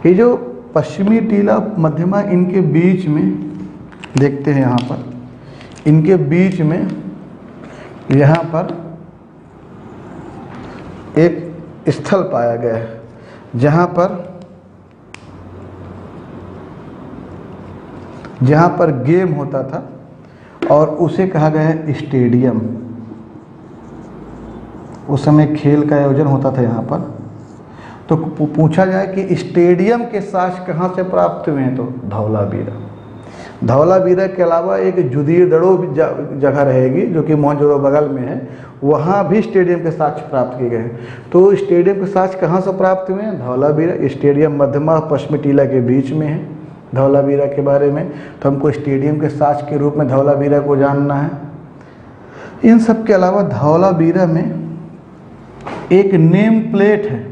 ये जो पश्चिमी टीला, मध्यमा, इनके बीच में देखते हैं, यहाँ पर इनके बीच में यहाँ पर एक स्थल पाया गया है जहाँ पर गेम होता था और उसे कहा गया है स्टेडियम। उस समय खेल का आयोजन होता था यहाँ पर। तो पूछा जाए कि स्टेडियम के साक्ष्य कहाँ से प्राप्त हुए हैं, तो धौलावीरा। धौलावीरा के अलावा एक जुदीरदड़ो जगह रहेगी जो कि मोहनजोदड़ो बगल में है, वहाँ भी स्टेडियम के साक्ष्य प्राप्त किए गए हैं। तो स्टेडियम के साक्ष्य कहाँ से प्राप्त हुए हैं? धौलावीरा। स्टेडियम मध्यमा पश्चिमी टीला के बीच में है। धौलावीरा के बारे में तो हमको स्टेडियम के साक्ष्य के रूप में धौलावीरा को जानना है। इन सब के अलावा धौलावीरा में एक नेम प्लेट है,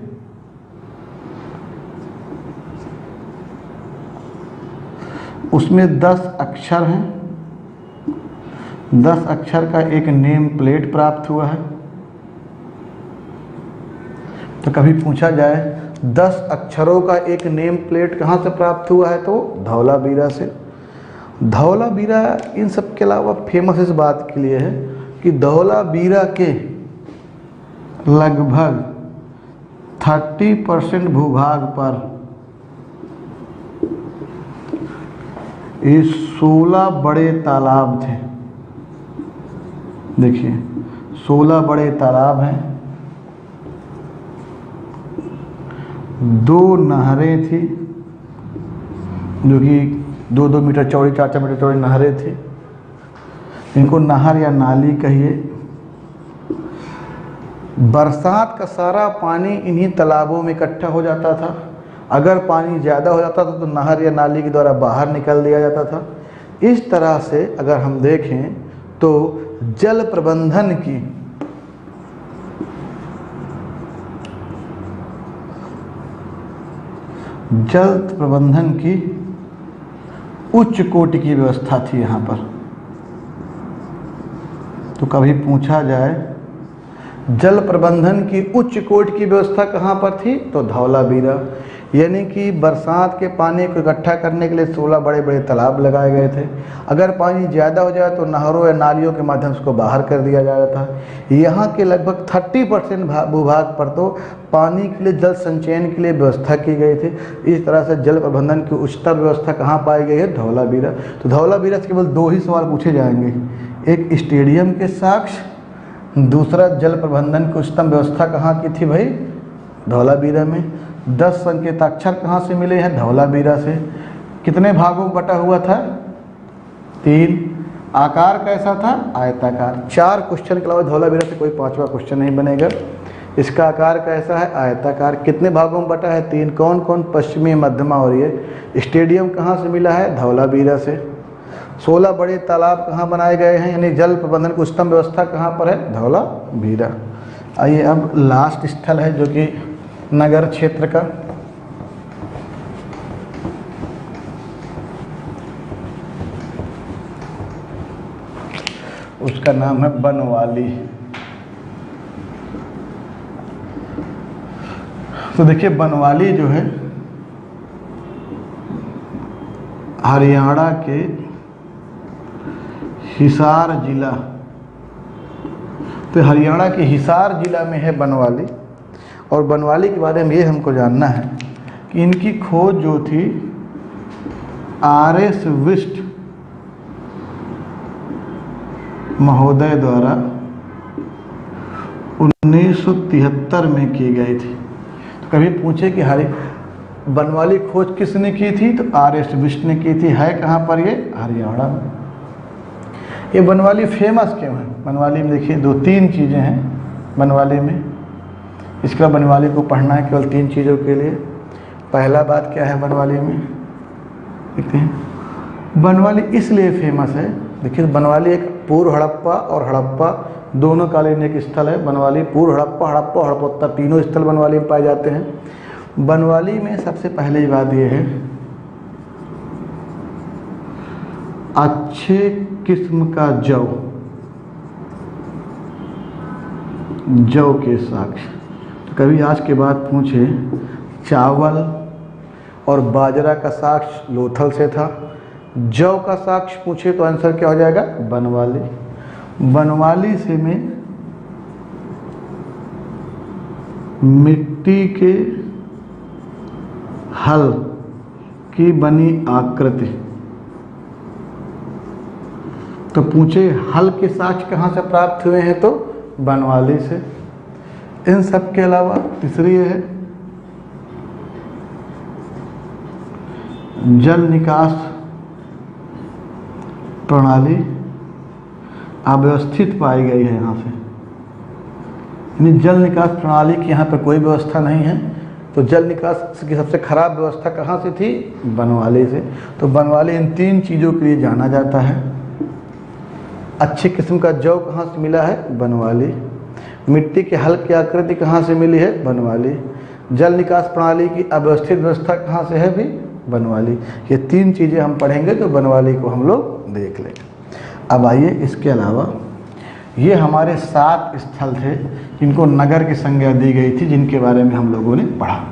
उसमें 10 अक्षर हैं। 10 अक्षर का एक नेम प्लेट प्राप्त हुआ है। तो कभी पूछा जाए 10 अक्षरों का एक नेम प्लेट कहाँ से प्राप्त हुआ है, तो धौलावीरा से। धौलावीरा इन सब के अलावा फेमस इस बात के लिए है कि धौलावीरा के लगभग 30% भूभाग पर ये 16 बड़े तालाब थे। देखिए 16 बड़े तालाब हैं, 2 नहरें थी जो कि 2-2 मीटर चौड़ी, 4-4 मीटर चौड़ी नहरें थी। इनको नहर या नाली कहिए। बरसात का सारा पानी इन्हीं तालाबों में इकट्ठा हो जाता था। अगर पानी ज़्यादा हो जाता था तो नहर या नाली के द्वारा बाहर निकल दिया जाता था। इस तरह से अगर हम देखें तो जल प्रबंधन की उच्च कोटि की व्यवस्था थी यहाँ पर। तो कभी पूछा जाए जल प्रबंधन की उच्च कोटि की व्यवस्था कहाँ पर थी, तो धौलावीरा। यानी कि बरसात के पानी को इकट्ठा करने के लिए 16 बड़े बड़े तालाब लगाए गए थे। अगर पानी ज़्यादा हो जाए तो नहरों या नालियों के माध्यम से उसको बाहर कर दिया जाता था। यहाँ के लगभग 30% भूभाग पर तो पानी के लिए, जल संचयन के लिए व्यवस्था की गई थी। इस तरह से जल प्रबंधन की उच्चतर व्यवस्था कहाँ पाई गई है, धौलावीरा। तो धौलावीरा से केवल 2 ही सवाल पूछे जाएंगे, एक स्टेडियम के साक्ष्य, दूसरा जल प्रबंधन की उच्चतम व्यवस्था कहाँ की थी भाई, धौलावीरा में। 10 संकेताक्षर कहाँ से मिले हैं, धौलावीरा से। कितने भागों में बटा हुआ था, 3। आकार कैसा था, आयताकार। 4 क्वेश्चन के अलावा धौलावीरा से कोई 5वां क्वेश्चन नहीं बनेगा। इसका आकार कैसा है, आयताकार। कितने भागों में बटा है, 3। कौन कौन, पश्चिमी, मध्यमा और ये। स्टेडियम कहाँ से मिला है, धौलावीरा से। 16 बड़े तालाब कहाँ बनाए गए हैं, यानी जल प्रबंधन की उच्चतम व्यवस्था कहाँ पर है, धौलावीरा। आइए अब लास्ट स्थल है जो कि नगर क्षेत्र का। उसका नाम है बनवाली। तो देखिए बनवाली जो है हरियाणा के हिसार जिला, तो हरियाणा के हिसार जिला में है बनवाली। और बनवाली के बारे में ये हमको जानना है कि इनकी खोज जो थी R.S. विस्ट महोदय द्वारा 19 1173 में की गई थी। तो कभी पूछे कि बनवाली खोज किसने की थी, तो RS बिष्ट ने की थी। है कहाँ पर ये? हरियाणा में। ये बनवाली फेमस क्यों है? बनवाली में देखिए 2-3 चीज़ें हैं बनवाली में। इसके बाद बनवाली को पढ़ना है केवल 3 चीज़ों के लिए। पहला बात क्या है बनवाली में, देखते हैं। बनवाली इसलिए फेमस है, देखिए बनवाली एक पूर्व हड़प्पा और हड़प्पा दोनों कालीन एक स्थल है। बनवाली पूर्व हड़प्पा, हड़प्पोत्तर तीनों स्थल बनवाली में पाए जाते हैं। बनवाली में सबसे पहले बात यह है, अच्छे किस्म का जौ के साक्ष्य। तो कभी आज के बाद पूछे चावल और बाजरा का साक्ष्य लोथल से था, जौ का साक्ष्य पूछे तो आंसर क्या हो जाएगा? बनवाली। बनवाली से में मिट्टी के हल की बनी आकृति, तो पूछे हल के साक्ष्य कहाँ से प्राप्त हुए हैं, तो बनवाली से। इन सब के अलावा तीसरी है जल निकास प्रणाली अव्यवस्थित पाई गई है यहाँ से, यानी जल निकास प्रणाली की यहाँ पर कोई व्यवस्था नहीं है। तो जल निकास की सबसे खराब व्यवस्था कहाँ से थी? बनवाली से। तो बनवाली इन 3 चीज़ों के लिए जाना जाता है। अच्छी किस्म का जौ कहाँ से मिला है? बनवाली। मिट्टी के हल की आकृति कहाँ से मिली है? बनवाली। जल निकास प्रणाली की अव्यवस्थित व्यवस्था कहाँ से है? भी बनवाली। ये 3 चीज़ें हम पढ़ेंगे तो बनवाली को हम लोग देख लेंगे। अब आइए, इसके अलावा ये हमारे 7 स्थल थे जिनको नगर की संज्ञा दी गई थी, जिनके बारे में हम लोगों ने पढ़ा।